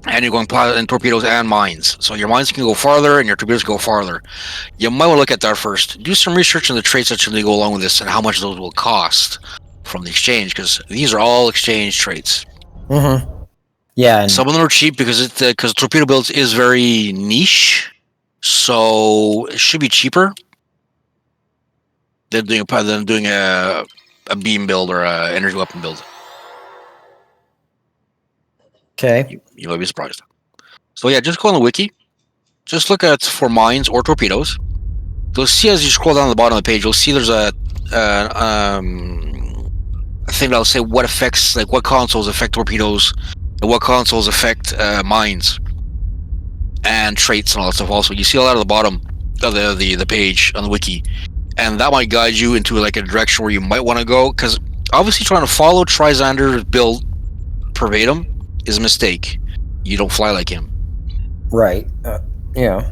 And you're going in torpedoes and mines. So your mines can go farther and your torpedoes go farther. You might want to look at that first. Do some research on the traits that should go along with this and how much those will cost from the exchange, because these are all exchange traits. Mm-hmm. Yeah. And some of them are cheap because torpedo builds is very niche. So it should be cheaper than doing a beam build or a energy weapon build. Okay. You might be surprised. So yeah, just go on the wiki. Just look at for mines or torpedoes. You'll see as you scroll down the bottom of the page, you'll see there's a thing that'll say what affects, like what consoles affect torpedoes, and what consoles affect mines, and traits and all that stuff. Also, you see a lot at the bottom of the page on the wiki, and that might guide you into like a direction where you might want to go. Because obviously, trying to follow Trisander's build verbatim is a mistake. You don't fly like him. Right. Yeah.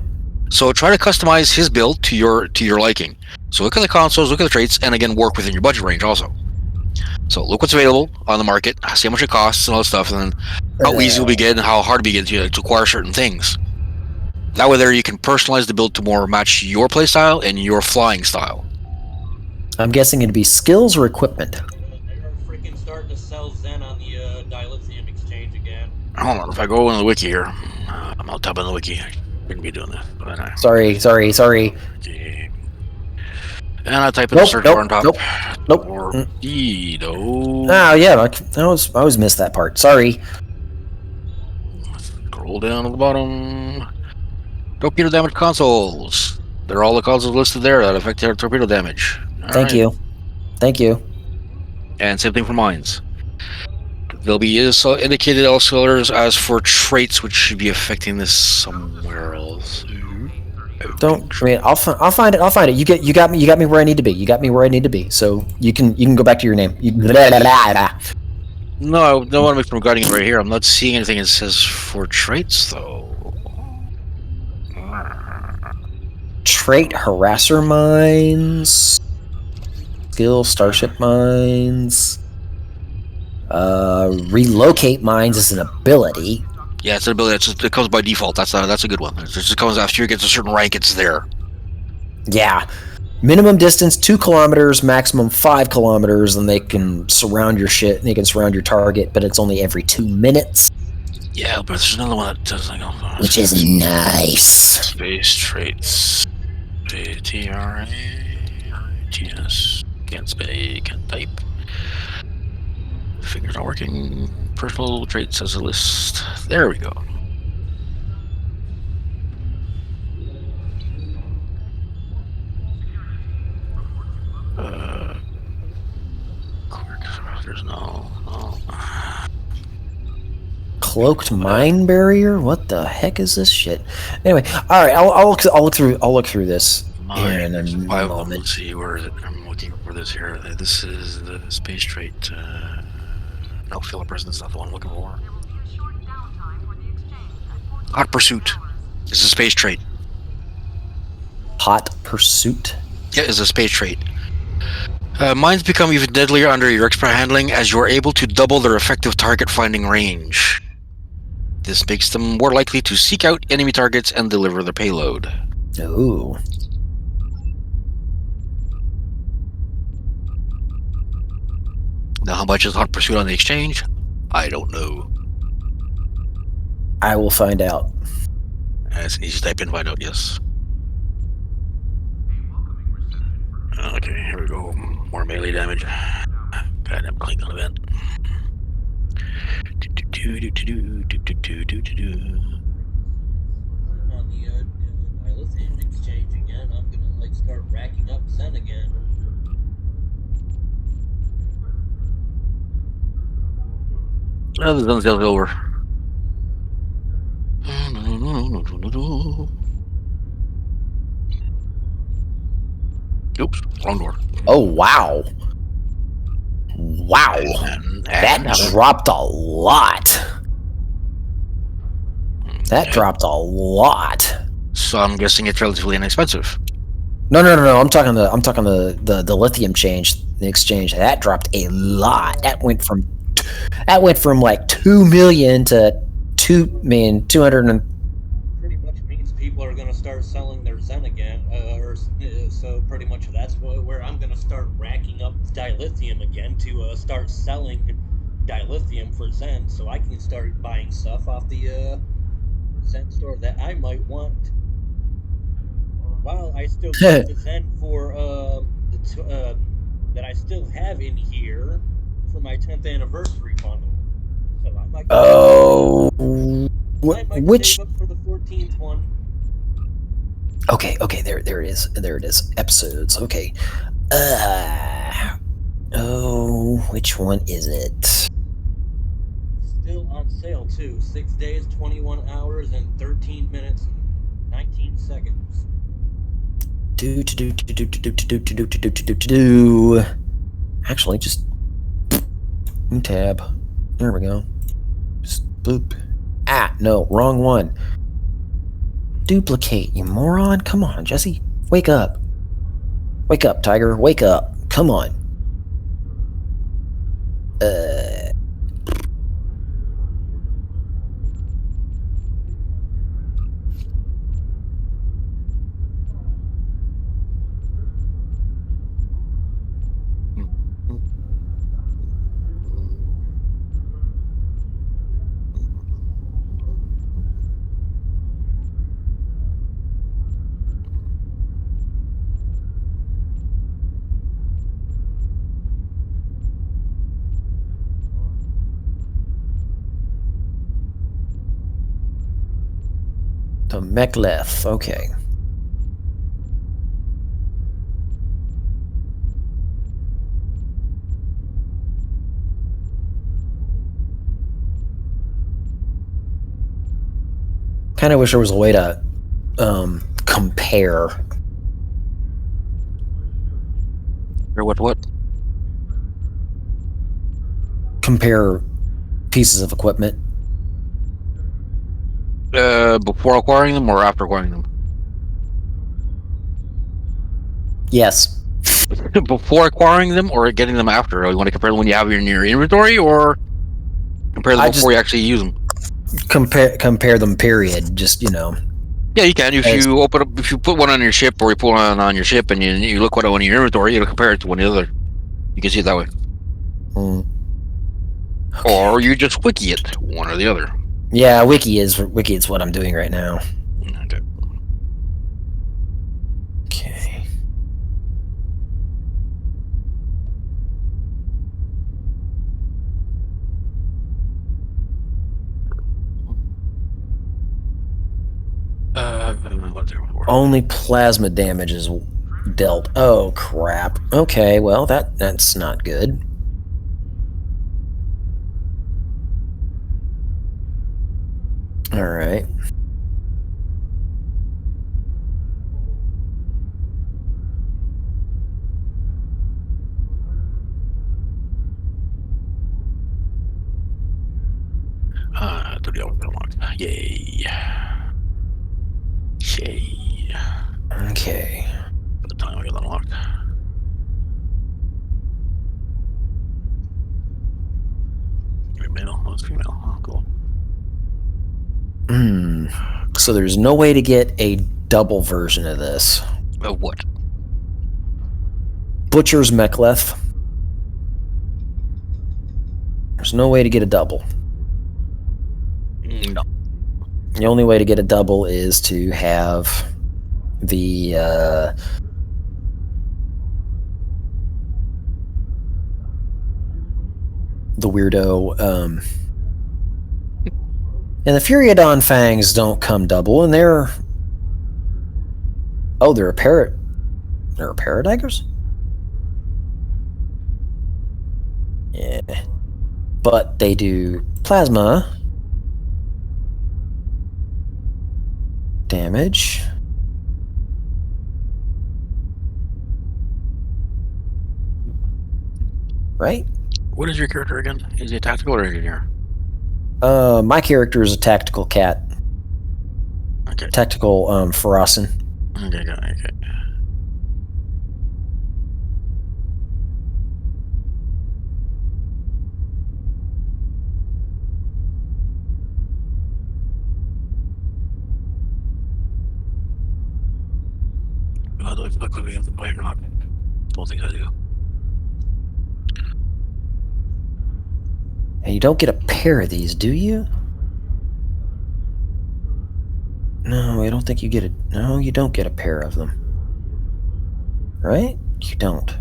So try to customize his build to your liking. So look at the consoles, look at the traits, and again, work within your budget range also. So look what's available on the market, see how much it costs and all that stuff, and then how easy it'll be get and how hard it'll be to acquire certain things. That way there you can personalize the build to more match your play style and your flying style. I'm guessing it'd be skills or equipment. They're freaking starting to sell Zen on the Dilithium exchange again. Hold on, if I go on the wiki here, I'm not tapping the wiki. I shouldn't be doing this. But Sorry. And I type in the search bar on top. Nope. Torpedo. Oh yeah, I always miss that part. Sorry. Scroll down to the bottom. Torpedo damage consoles. They're all the consoles listed there that affect their torpedo damage. Thank you. And same thing for mines. They'll be indicated also as for traits, which should be affecting this somewhere else. I'll find it. You got me where I need to be. So you can go back to your name. No, I don't want to make from guarding it right here. I'm not seeing anything that says for traits though. Trait harasser mines. Skill starship mines. Relocate mines is an ability. Yeah, it's an ability. It comes by default. That's a good one. It just comes after you get to a certain rank. It's there. Yeah. Minimum distance 2 kilometers, maximum 5 kilometers, and they can surround your shit. They can surround your target, but it's only every 2 minutes. Yeah, but there's another one that does like which is nice. Space traits. TRA. TS. Can't speak. Can't type. Fingers not working. Personal traits as a list. There we go. There's no. Cloaked mine barrier? What the heck is this shit? Anyway, all right. I'll look through this in a moment. Let's see, where is it? I'm looking for this here. This is the space trait. No, filler presence. Not the one I'm looking for. Hot pursuit is a space trait. Hot pursuit. Yeah, is a space trait. Mines become even deadlier under your expert handling as you are able to double their effective target finding range. This makes them more likely to seek out enemy targets and deliver their payload. Ooh. Now, how much is Hot Pursuit on the exchange? I don't know. I will find out. It's easy to type in, find out, yes. Okay, here we go. More melee damage. Goddamn Klingon event. On the dilithium exchange again, I'm gonna like start racking up Zen again. Oh, the Zen's over. Oops, wrong door. Oh, wow. Wow. That dropped a lot. That dropped a lot. So I'm guessing it's relatively inexpensive. No. I'm talking the lithium exchange. That dropped a lot. That went from like 2 million to 200 and. Pretty much means people are gonna start selling their Zen again, so pretty much that's where I'm gonna start racking up dilithium again to start selling dilithium for Zen, so I can start buying stuff off the Zen store that I might want. While I still get the Zen for that I still have in here for my 10th anniversary bundle. So I might which save up for the 14th one. Okay, there it is. There it is. Episodes. Okay. Which one is it? Still on sale too. 6 days, 21 hours, and 13 minutes and 19 seconds. Actually, just tab. There we go. Just boop. No, wrong one. Duplicate, you moron. Come on, Jesse. Wake up. Wake up, Tiger. Wake up. Come on. To Mek'leth, okay. Kind of wish there was a way to compare. Or what? Compare pieces of equipment. Before acquiring them or after acquiring them? Yes. Before acquiring them or getting them after? You want to compare them when you have them in your inventory, or compare them before you actually use them? Compare them. Period. Just Yeah, you can. If you put one on your ship, or you put one on your ship, and you look at one in your inventory, it'll compare it to one of the other. You can see it that way. Okay. Or you just wiki it, one or the other. Yeah, wiki is what I'm doing right now. Okay. Only plasma damage is dealt. Oh crap. Okay, well that's not good. All right. Yay. Yay. Okay. By the time we get unlocked. Female. Oh, it's female. Oh, cool. So there's no way to get a double version of this. Of what? Butcher's Mek'leth. There's no way to get a double. No. The only way to get a double is to have the weirdo and the Furiodon fangs don't come double, and they're they're a parrot. They're a Paradaggers? Yeah. But they do plasma damage. Right? What is your character again? Is he a tactical or engineer? My character is a tactical cat. Okay. Tactical Frossen. Okay. Do I feel like we have to play or not? Don't think I do. And you don't get a pair of these, do you? No, I don't think you get it. No, you don't get a pair of them. Right? You don't.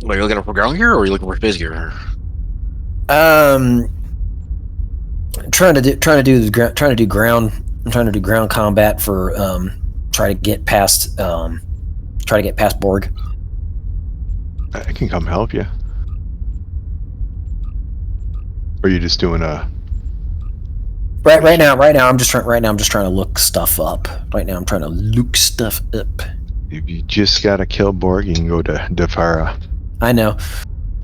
Are you looking for ground gear or are you looking for space gear? Trying to do ground. I'm trying to do ground combat for try to get past Borg. I can come help you. Or are you just doing a? Right now I'm just trying to look stuff up. Right now I'm trying to look stuff up. If you just gotta kill Borg, you can go to Defara. I know.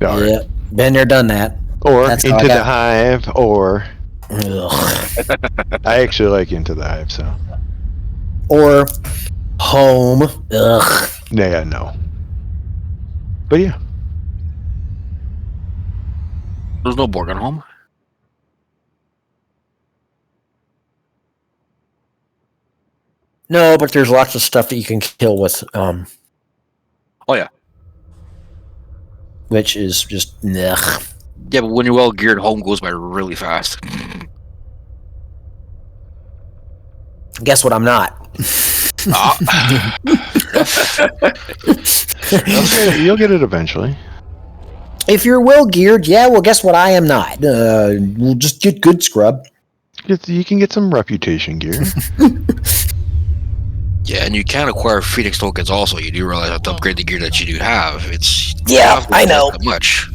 All yeah, right. Been there, done that. Or That's Into the Hive, or I actually like Into the Hive, so. Or home. Ugh. Yeah, no. But yeah. There's no Borg on home. No, but there's lots of stuff that you can kill with. Oh yeah. Which is just ugh. Yeah, but when you're well geared, home goes by really fast. Guess what? I'm not. You'll get it eventually. If you're well geared, yeah. Well, guess what? I am not. We'll just get good scrub. You can get some reputation gear. Yeah, and you can acquire Phoenix tokens also. You do realize to upgrade the gear that you do have. It's I know. Not much.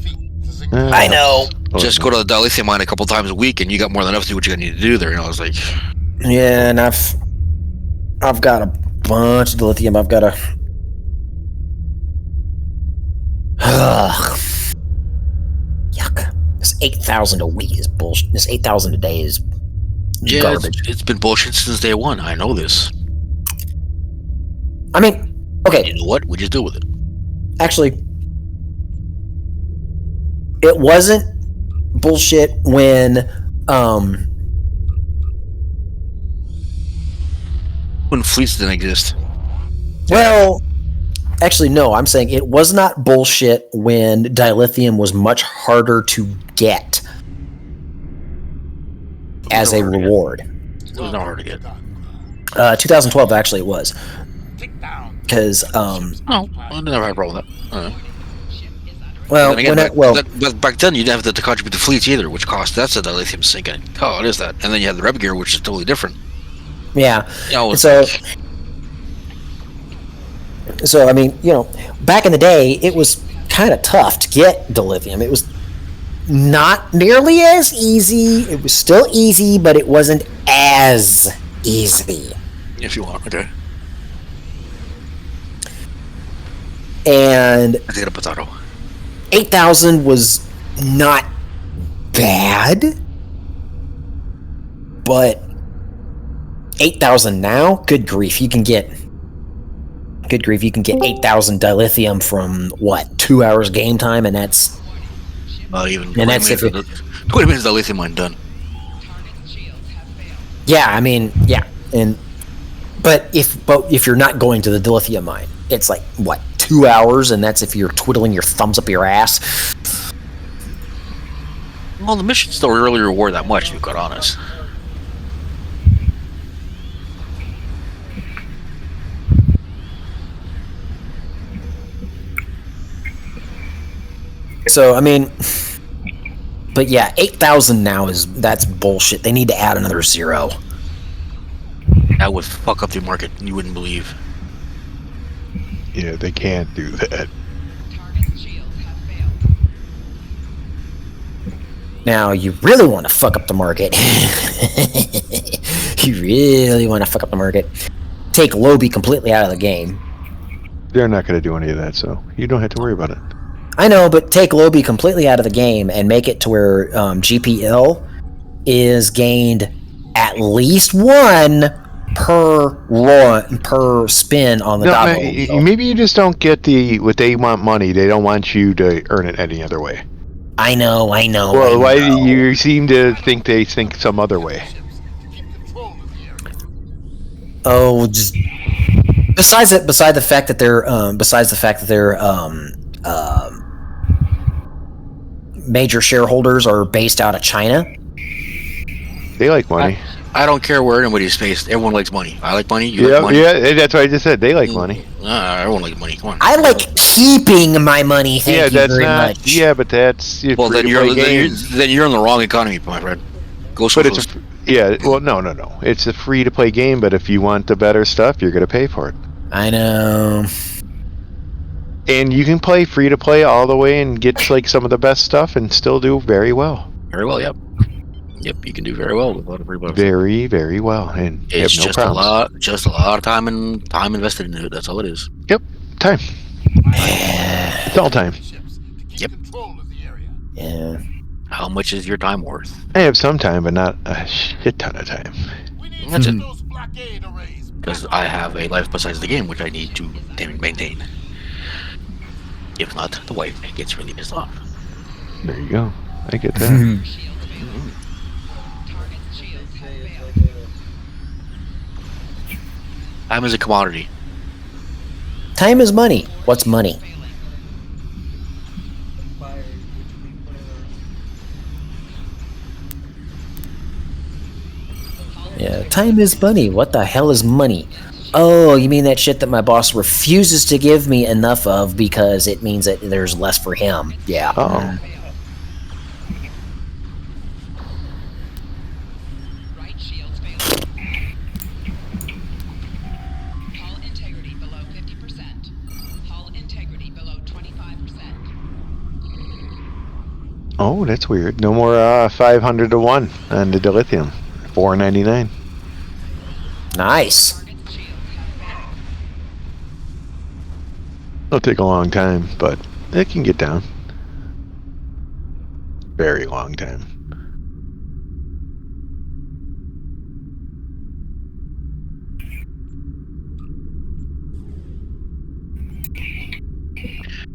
I know. Just go to the dilithium mine a couple times a week, and you got more than enough to do what you need to do there. You know, it's like. Yeah, and I've got a bunch of the lithium. I've got a. Yuck! This 8,000 a week is bullshit. This 8,000 a day is garbage. It's been bullshit since day one. I know this. I mean, okay. You know what? We just deal with it. Actually, it wasn't bullshit when fleets didn't exist. Well, actually, no. I'm saying it was not bullshit when dilithium was much harder to get as a reward. It was not hard to get. 2012, actually, it was. Because I never had a problem with that. Well, again, but back then you didn't have to contribute to fleets either, which cost that's a dilithium sinking. Oh, it is that, and then you had the Rebel gear, which is totally different. Yeah. You know, so I mean, you know, back in the day, it was kind of tough to get dilithium. It was not nearly as easy. It was still easy, but it wasn't as easy. If you want, okay. And I get a potato. 8,000 was not bad, but 8,000 now, good grief, you can get 8,000 dilithium from what, 2 hours game time, and that's Not even. And 20 that's minutes if of the- 20 minutes of the lithium mine done. Yeah, I mean, yeah, but if you're not going to the dilithium mine, it's like what 2 hours, and that's if you're twiddling your thumbs up your ass. Well, the missions don't really reward that much, to be quite honest. So I mean, but yeah, 8,000 now that's bullshit. They need to add another 0. That would fuck up the market. You wouldn't believe. Yeah, they can't do that. Now you really want to fuck up the market. You really want to fuck up the market. Take Lobby completely out of the game. They're not going to do any of that, so you don't have to worry about it. I know, but take Lobby completely out of the game and make it to where GPL is gained at least 1 per spin on the No, maybe you just don't get what they want money. They don't want you to earn it any other way. I know. Well, why do you seem to think they think some other way? Oh, just besides the fact that they're major shareholders are based out of China. They like money. I don't care where anybody's based. Everyone likes money. I like money. You like money. Yeah, that's what I just said. They like money. Everyone likes money. Come on. I like keeping my money. Thank you very much. Yeah, but that's well. Then you're in the wrong economy, my friend. Go socialist. Well, no. It's a free-to-play game, but if you want the better stuff, you're going to pay for it. I know. And you can play free-to-play all the way and get like some of the best stuff and still do very well. Very well, yep. Yep, you can do very well with a lot of free bucks. Very, very well, and it's have no just problems. a lot of time invested into it. That's all it is. Yep, time. It's all time. Yep. Yeah. How much is your time worth? I have some time, but not a shit ton of time. That's it. Because I have a life besides the game, which I need to maintain. If not, the wife gets really pissed off. There you go. I get that. Time is a commodity. Time is money. What's money? Yeah, time is money. What the hell is money? Oh, you mean that shit that my boss refuses to give me enough of because it means that there's less for him. Yeah. Uh-oh. Oh, that's weird. No more 500 to 1 on the dilithium. $4.99. Nice. It'll take a long time, but it can get down. Very long time.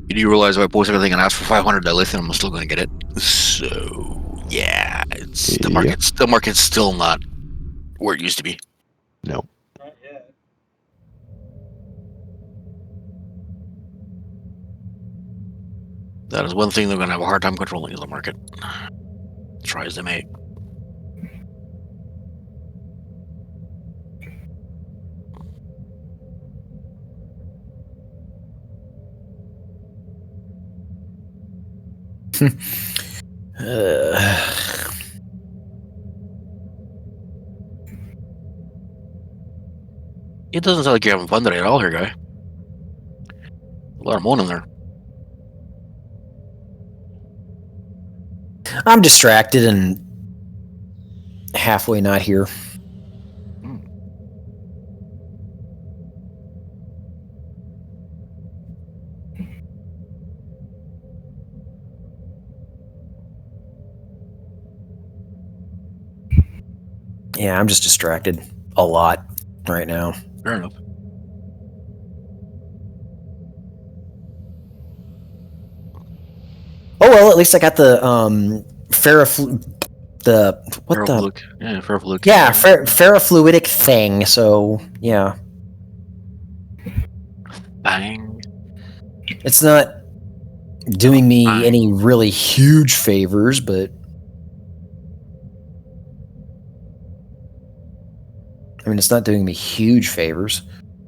You do realize if I post everything and ask for 500 dilithium, I'm still going to get it. So yeah, it's the market's still not where it used to be. No. That is one thing they're going to have a hard time controlling is the market. Try as they may. It doesn't sound like you're having fun today at all here, guy. A lot of moaning there. I'm distracted and halfway not here. Yeah, I'm just distracted a lot right now. Fair enough. Oh well, at least I got the Ferrofluic. Yeah, ferrofluic. Yeah, ferrofluidic thing. So yeah, Bang. it's not doing me any really huge favors, but I mean, it's not doing me huge favors.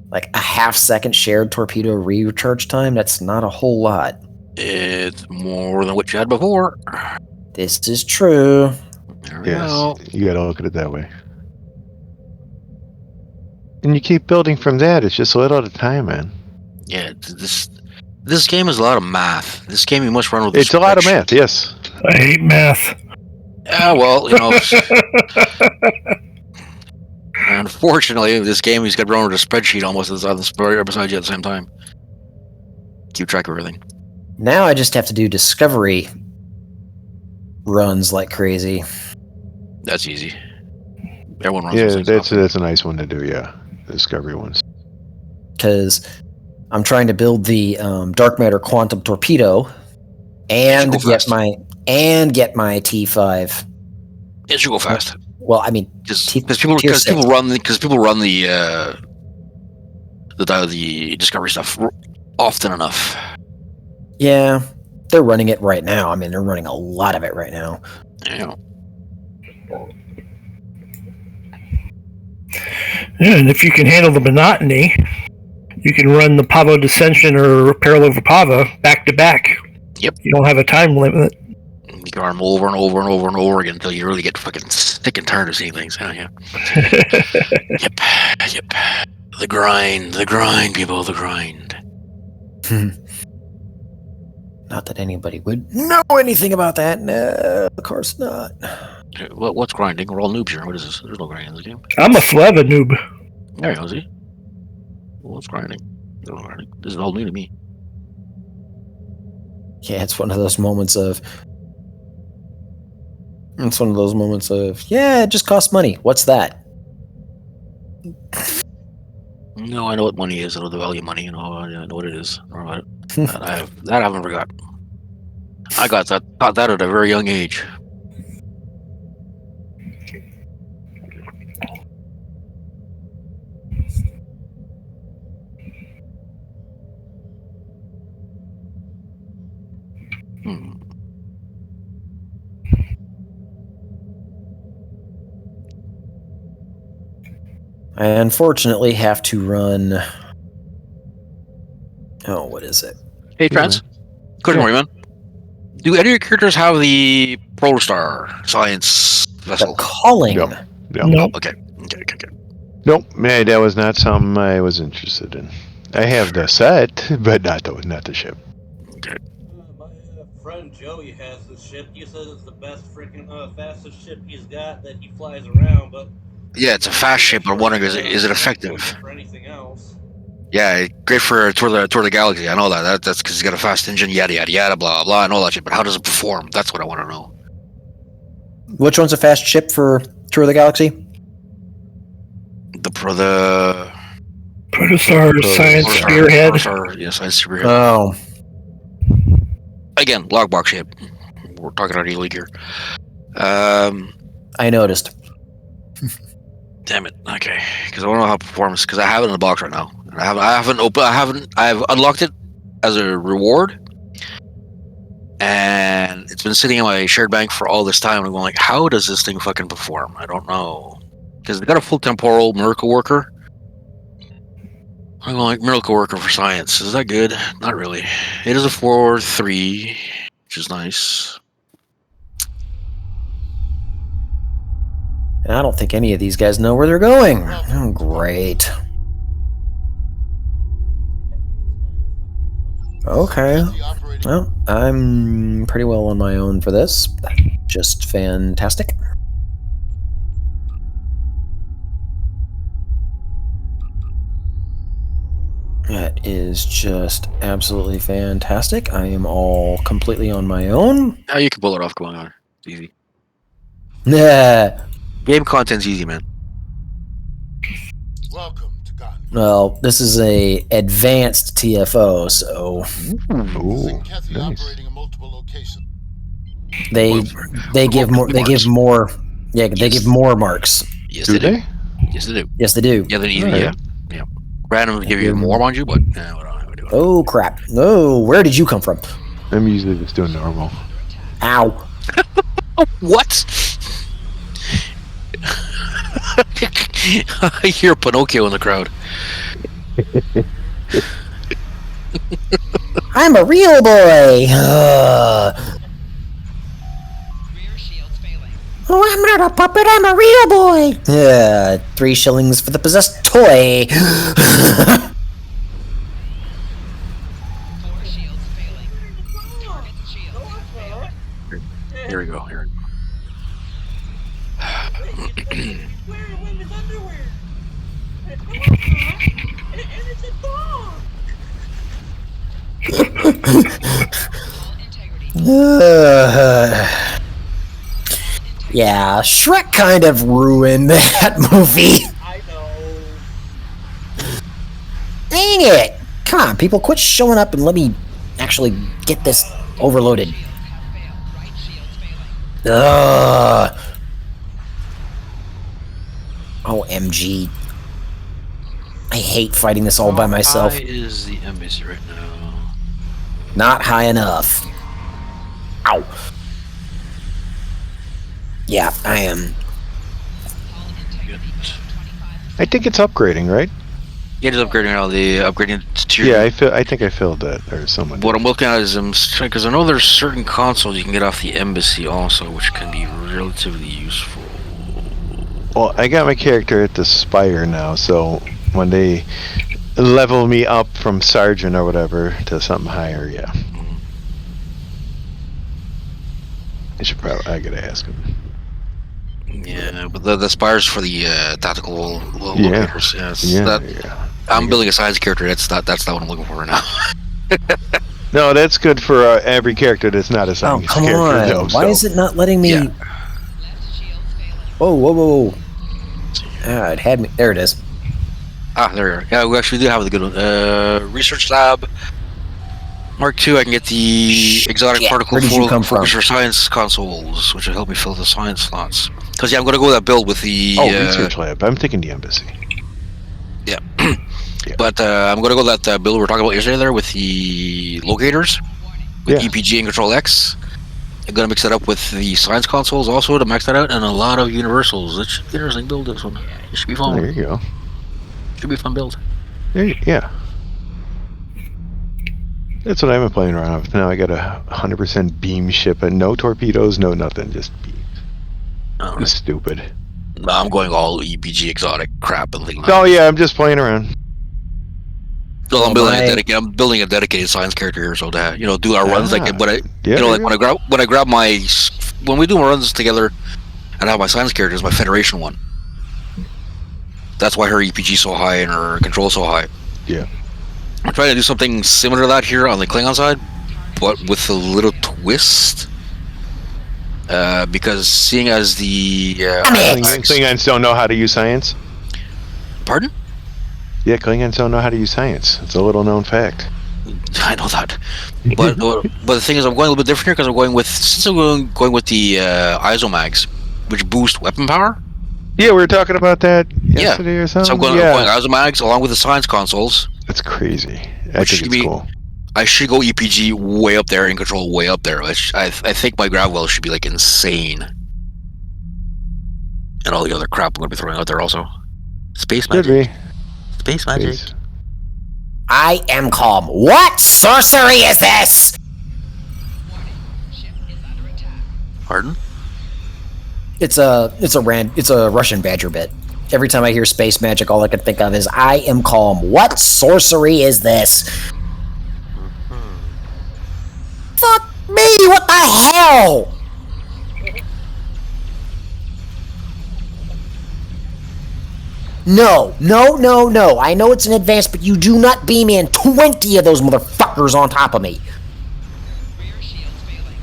Like a half-second shared torpedo recharge time, that's not a whole lot. It's more than what you had before. This is true. There we Yes, go. you gotta look at it that way. And you keep building from that. It's just a little at a time, man. Yeah, this game is a lot of math. This game you must run with. It's a lot of math. Yes. I hate math. Yeah, well, you know. Unfortunately, this game he's got to run with a spreadsheet almost on the beside you at the same time. Keep track of everything. Now I just have to do discovery runs like crazy. That's easy. Everyone runs. Yeah, those things that's a nice one to do. Yeah, the discovery ones. Because I'm trying to build the dark matter quantum torpedo and get my T5. It should go fast. Well, I mean, because people run the discovery stuff often enough. Yeah, they're running it right now. I mean, they're running a lot of it right now. Yeah. Yeah, and if you can handle the monotony, you can run the Pavo Dissension or Parallel over Pava back to back. Yep. You don't have a time limit. You can run them over and over and over and over again until you really get fucking sick and tired of seeing things. Oh, yeah. Yep. The grind, people, the grind. Not that anybody would know anything about that. No, of course not. What's grinding? We're all noobs here. What is this? There's no grinding in this game. I'm a Fleva noob. There you go, see? What's grinding? There's no grinding. This is all new to me. Yeah, it's one of those moments of... yeah, it just costs money. What's that? No, I know what money is. I know the value of money. I know what it is. I know that I haven't forgot. I got that at a very young age. I unfortunately have to run... Oh, what is it? Hey, Trans. Question for you, man. Do any of your characters have the Protostar science vessel? The calling? No. Nope. Okay. Nope, man, that was not something I was interested in. I have the set, but not the ship. Okay. My friend Joey has this ship. He says it's the best freaking fastest ship he's got that he flies around, but Yeah, it's a fast ship. I'm wondering, is it effective? for anything else. Yeah, great for tour of the galaxy. I know that. That's because he's got a fast engine. Yada yada yada. Blah blah. I know that shit. But how does it perform? That's what I want to know. Which one's a fast ship for Tour of the Galaxy? The Protostar Science Spearhead. Yeah, Science Spearhead. Oh. Again, logbox ship. We're talking about E-League here. I noticed. Damn it. Okay, because I want to know how it performs. Because I have it in the box right now. I've unlocked it as a reward, and it's been sitting in my shared bank for all this time. I'm going like, how does this thing fucking perform? I don't know. Because they got a full temporal miracle worker. I'm going like miracle worker for science. Is that good? Not really. It is a 4/3, which is nice. And I don't think any of these guys know where they're going. Oh, great. Okay. Well, I'm pretty well on my own for this. Just fantastic. That is just absolutely fantastic. I am all completely on my own. Now you can pull it off going on. It's easy. Nah. Game content's easy, man. Welcome to God. Well, this is a advanced TFO, so... Ooh, Kathy nice. operating in multiple locations. They give more. They give more. Yeah, they give more marks. Yes, Do they do. they? Yes, they do. Yes, they do. Yeah, they Alright. yeah. Randomly give you more, mind you, but yeah, whatever. Oh crap! No, where did you come from? I'm usually just doing normal. Ow! What? I hear Pinocchio in the crowd. I'm a real boy. Oh, I'm not a puppet. I'm a real boy. 3 shillings for the possessed toy. 4 shields failing. Target's shield has failed. Here we go. Here. Wearing women's underwear. And it's a dog. Yeah, Shrek kind of ruined that movie. I know. Dang it! Come on, people, quit showing up and let me actually get this overloaded. Ugh. OMG. I hate fighting this all by myself. How high is the embassy right now? Not high enough. Ow. Yeah, I am. I think it's upgrading, right? Yeah, just upgrading all the upgrading to your. Yeah, I think I filled that or someone. What I'm looking at is because I know there's certain consoles you can get off the embassy also, which can be relatively useful. Well, I got my character at the Spire now, so when they level me up from Sergeant or whatever to something higher, yeah. I gotta ask him. Yeah, but the Spires for the tactical locators. Yeah, I'm building a science character. That's not what I'm looking for right now. No, that's good for every character that's not a science come character. on. Though, Why so. is it not letting me... Yeah. Whoa. It had me... There it is. Ah, there you are. Yeah, we actually do have the good one. Research Lab Mark II, I can get the exotic particle focus for science consoles, which will help me fill the science slots. Because, yeah, I'm going to go with that build with the... research lab. I'm thinking the embassy. Yeah. But I'm going to go with that build we were talking about yesterday there with the locators, with EPG and Control X. I'm going to mix that up with the science consoles also to max that out, and a lot of universals. It should be interesting build, this one. It should be fun. There you go. Should be a fun build. Yeah. That's what I've been playing around with. Now I got a 100% beam ship and no torpedoes, no nothing, just beams. Right. Stupid. No, I'm going all EPG exotic crap and things like Oh yeah, I'm just playing around. Well, I'm building a dedicated science character here, so to do our runs like when we do my runs together, and I have my science character is my Federation one. That's why her EPG is so high and her control so high. Yeah. I'm trying to do something similar to that here on the Klingon side, but with a little twist. Because seeing as the Klingons don't know how to use science. Pardon? Yeah, Klingons don't know how to use science. It's a little known fact. I know that, but the thing is, I'm going a little bit different here because I'm going with the Isomags, which boost weapon power. Yeah, we were talking about that yesterday or something. So I'm going Isomags along with the science consoles. That's crazy. I think it's cool. I should go EPG way up there and control way up there. I think my grav well should be like insane, and all the other crap I'm going to be throwing out there also. Space magic. Could be. Space magic. I am calm. What sorcery is this? Pardon? It's a Russian Badger bit. Every time I hear space magic, all I can think of is I am calm. What sorcery is this? Fuck me! What the hell? No. I know it's in advance, but you do not beam in 20 of those motherfuckers on top of me. Rear shields failing.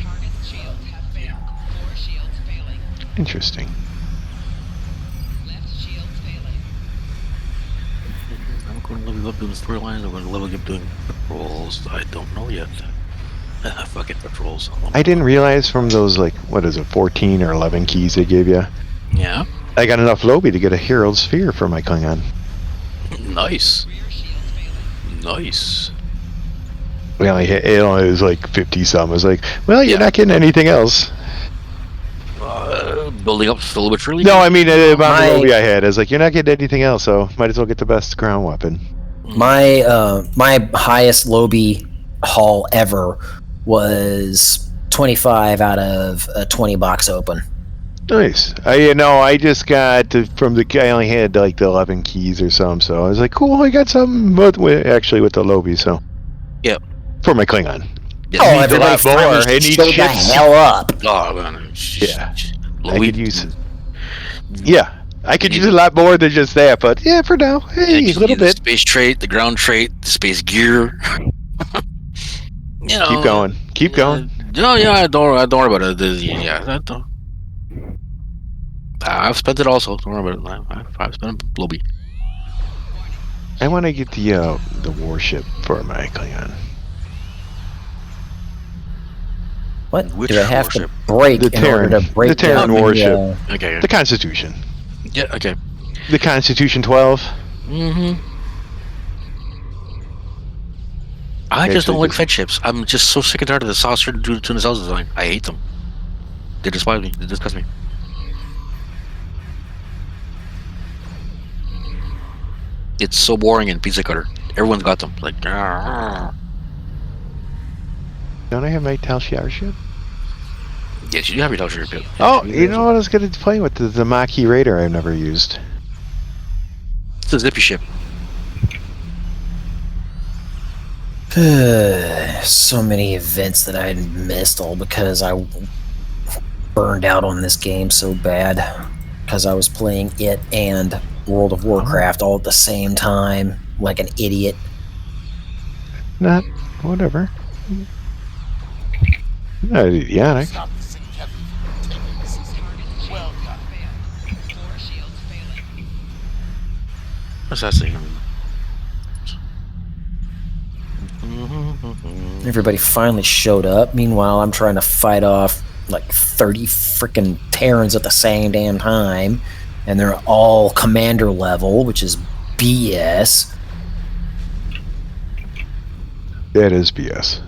Target's shields have failed. 4 shields failing. Interesting. Left shields failing. love doing storylines. I'm gonna level up doing patrols. I don't know yet. Fucking patrols. I didn't realize from those, like, what is it, 14 or 11 keys they gave you? Yeah. I got enough Lobby to get a Herald Sphere for my Klingon. Nice. Nice. We only hit, it was like 50 some. I was like, well, you're not getting anything else. Building up slowly but surely. No, I mean, about the Lobby I had. I was like, you're not getting anything else, so might as well get the best ground weapon. My highest Lobby haul ever was 25 out of a 20 box open. Nice. I just got from the. I only had like the 11 keys or something, so I was like, cool. I got something with the Lobby, so. Yep. For my Klingon. Yeah. Oh, everybody finally showed the hell up. Oh man. Yeah. I could use it. Yeah. I could use a lot more than just that, but yeah, for now, hey, a little bit. The space trait, the ground trait, the space gear. You know. Keep going. Keep going. No, yeah, don't worry about it. I've spent it also. Don't worry about it. I've spent a Lobby. I want to get the warship for my Klingon. What? Which Do I have warship? to break The in order Terran. to break The Terran down warship. Okay. The Constitution. Yeah. Okay. The Constitution 12. Mm-hmm. I just don't like Fed ships. I'm just so sick and tired of the saucer tuna cells design. I hate them. They despise me. They disgust me. It's so boring and pizza cutter. Everyone's got them. Like, Don't I have my Tal Shiar ship? yes, you do have your Tal Shiar ship. Oh, you know what I was going to play with? The Maquis Raider I've never used. It's a zippy ship. So many events that I had missed, all because I burned out on this game so bad. Because I was playing it and World of Warcraft all at the same time, like an idiot. Not, whatever. Not idiotic. What's that thing? Everybody finally showed up. Meanwhile, I'm trying to fight off like 30 freaking Terrans at the same damn time. And they're all commander level, which is BS. That is BS.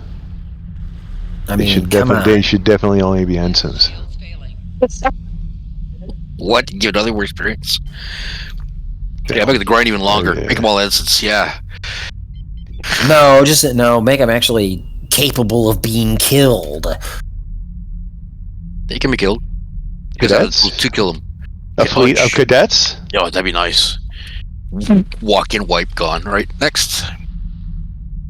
I They mean, should come on. They should definitely only be ensigns. What? Give another more experience? Yeah, make the grind even longer. Yeah. Make them all ensigns. Yeah. No, make them actually capable of being killed. They can be killed. Cadets? To kill them. A fleet of cadets? Oh, that'd be nice. Walk in, wipe, gone. Right, next.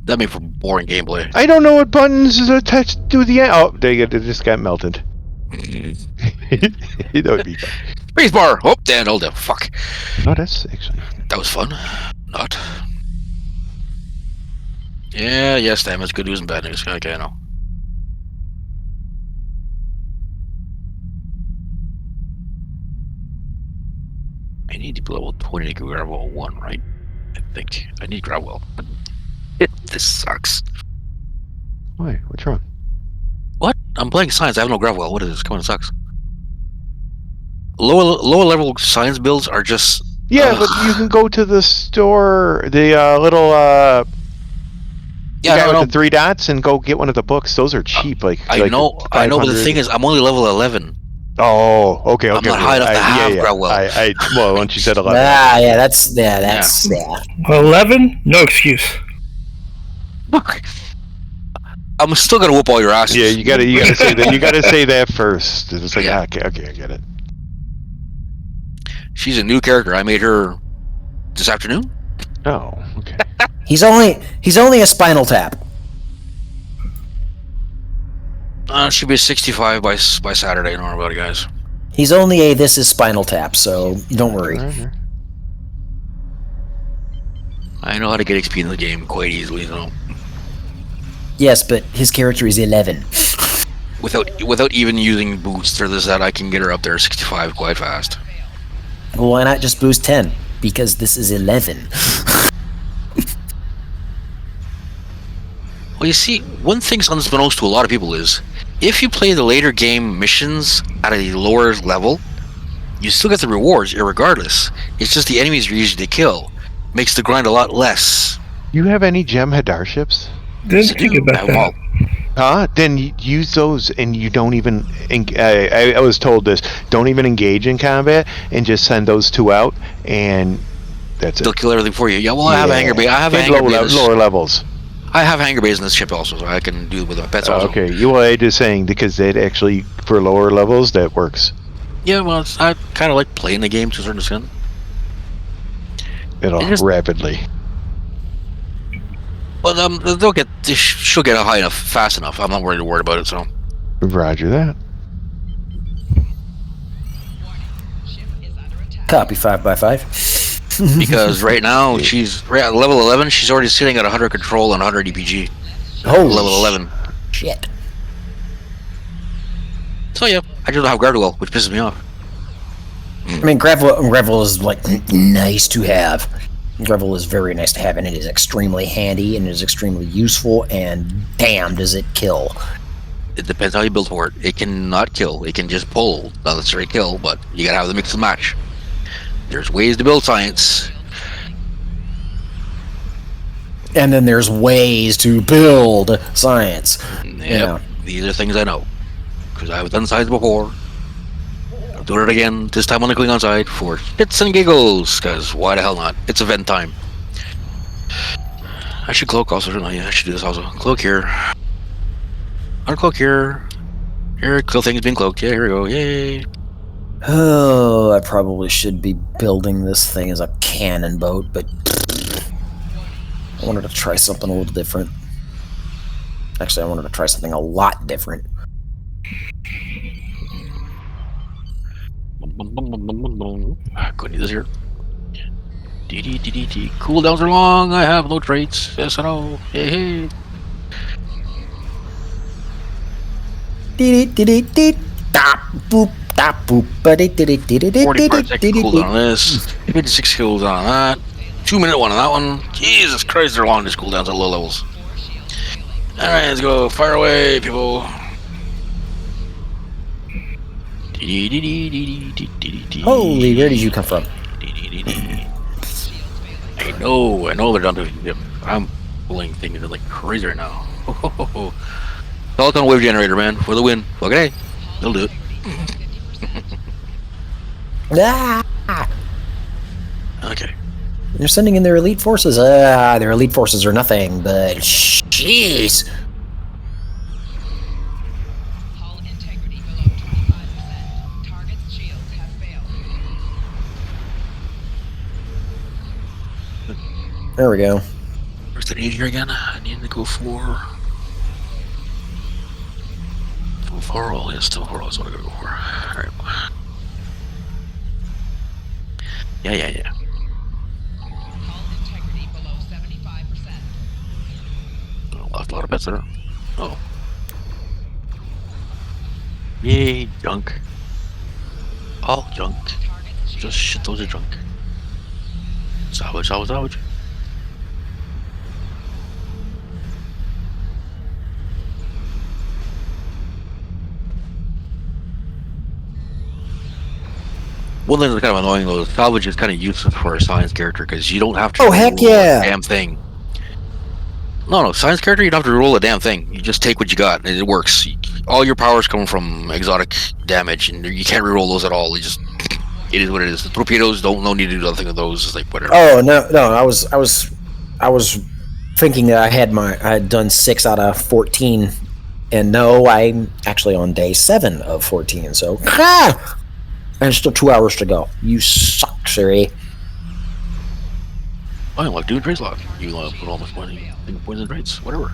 That'd be for boring gameplay. I don't know what buttons is attached to the end. Oh, they just got melted. That would be fun. Space bar! Oh, damn, hold up. Fuck. No, that's actually... That was fun. Not. Yeah, yes, damn, it's good news and bad news. Okay, I know. I need to be level 20 to grab level 1, right? I think. I need Gravwell. This sucks. Why? What's wrong? What? I'm playing science. I have no Gravwell. What is this? Come on, it sucks. Lower level science builds are just... Yeah, but you can go to the store, the little Yeah, guy no, with the 3 dots, and go get one of the books. Those are cheap. I know, but the 500. thing is, I'm only level 11. Oh, okay. I'm not high enough to have Gravwell. Well, once you said 11. That's 11? No excuse. I'm still gonna whoop all your asses. Yeah, you gotta say that. You gotta say that first. It's like, okay, I get it. She's a new character. I made her this afternoon. Oh, okay. He's only a Spinal Tap. She'll be 65 by Saturday. Don't worry about it, guys. He's only a This Is Spinal Tap, so don't worry. I know how to get XP in the game quite easily, though. Yes, but his character is 11. Without even using boost or this that, I can get her up there 65 quite fast. Well, why not just boost 10? Because this is 11. Well, you see, one thing's unbeknownst to a lot of people is, if you play the later game missions at a lower level, you still get the rewards irregardless. It's just the enemies are easy to kill. Makes the grind a lot less. You have any Gem Hadar ships? Didn't think about that. Huh? Then use those, and you don't even. I was told this. Don't even engage in combat, and just send those 2 out, and that's it. They'll kill everything for you. Yeah, well, I have a hangar base. I have a hangar base. Lower levels. I have hangar base in this ship also, so I can do it with my pets also. Okay, you were just saying because that actually for lower levels that works. Yeah, well, I kind of like playing the game to a certain extent. Rapidly. Well, she'll get high enough, fast enough. I'm not worried about it. So. Roger that. Copy 5x5. Because right now she's at level 11. She's already sitting at 100 control and 100 EPG. Oh, level 11. Shit. So yeah, I just don't have Gravel, which pisses me off. I mean, Gravel is like nice to have. Gravel is very nice to have, and it is extremely handy, and it is extremely useful, and damn, does it kill. It depends how you build for it. It cannot kill. It can just pull, not necessarily kill, but you gotta have the mix and match. There's ways to build science. And then there's ways to build science. Yep, these are things I know. Because I've done science before. I'm doing it again, this time on the Klingon side, for shits and giggles, because why the hell not? It's event time. I should cloak also, shouldn't I? Yeah, I should do this also. Cloak here. Uncloak here. Here, kill things being cloaked. Yeah, here we go. Yay. Oh, I probably should be building this thing as a cannon boat, but I wanted to try something a little different. Actually, I wanted to try something a lot different. Go need this here. Cooldowns are long. I have no traits. Yes, I know. Hey, hey. Tap boop, tap boop, 45 second cooldown on this. 56 cooldown on that. 2 minute one on that one. Jesus Christ, they're long. These cooldowns at low levels. Alright, let's go. Fire away, people. Holy, where did you come from? I know they're done doing it. I'm pulling things like crazy right now. Peloton wave generator, man, for the win. Fuck it, hey. They'll do it. Okay. They're sending in their elite forces. Their elite forces are nothing, but jeez. There we go. Where's the need here again? I need to go for all. Yeah, still for all is what I gotta go for. Alright. Yeah. Oh, lost a lot of bets there. Oh. Yay, junk. All junk. Just shitloads of junk. Salvage. One thing that's kind of annoying though is salvage is kind of useless for a science character because you don't have to roll a damn thing. No, science character you don't have to roll a damn thing. You just take what you got and it works. All your powers come from exotic damage and you can't reroll those at all. It is what it is. The torpedoes no need to do nothing with those. It's like whatever. Oh no! I was thinking that I had done 6 out of 14, and no, I'm actually on day 7 of 14. So and still 2 hours to go. You suck, Siri. I don't like doing trades lock. You put all this money in poison rates, whatever.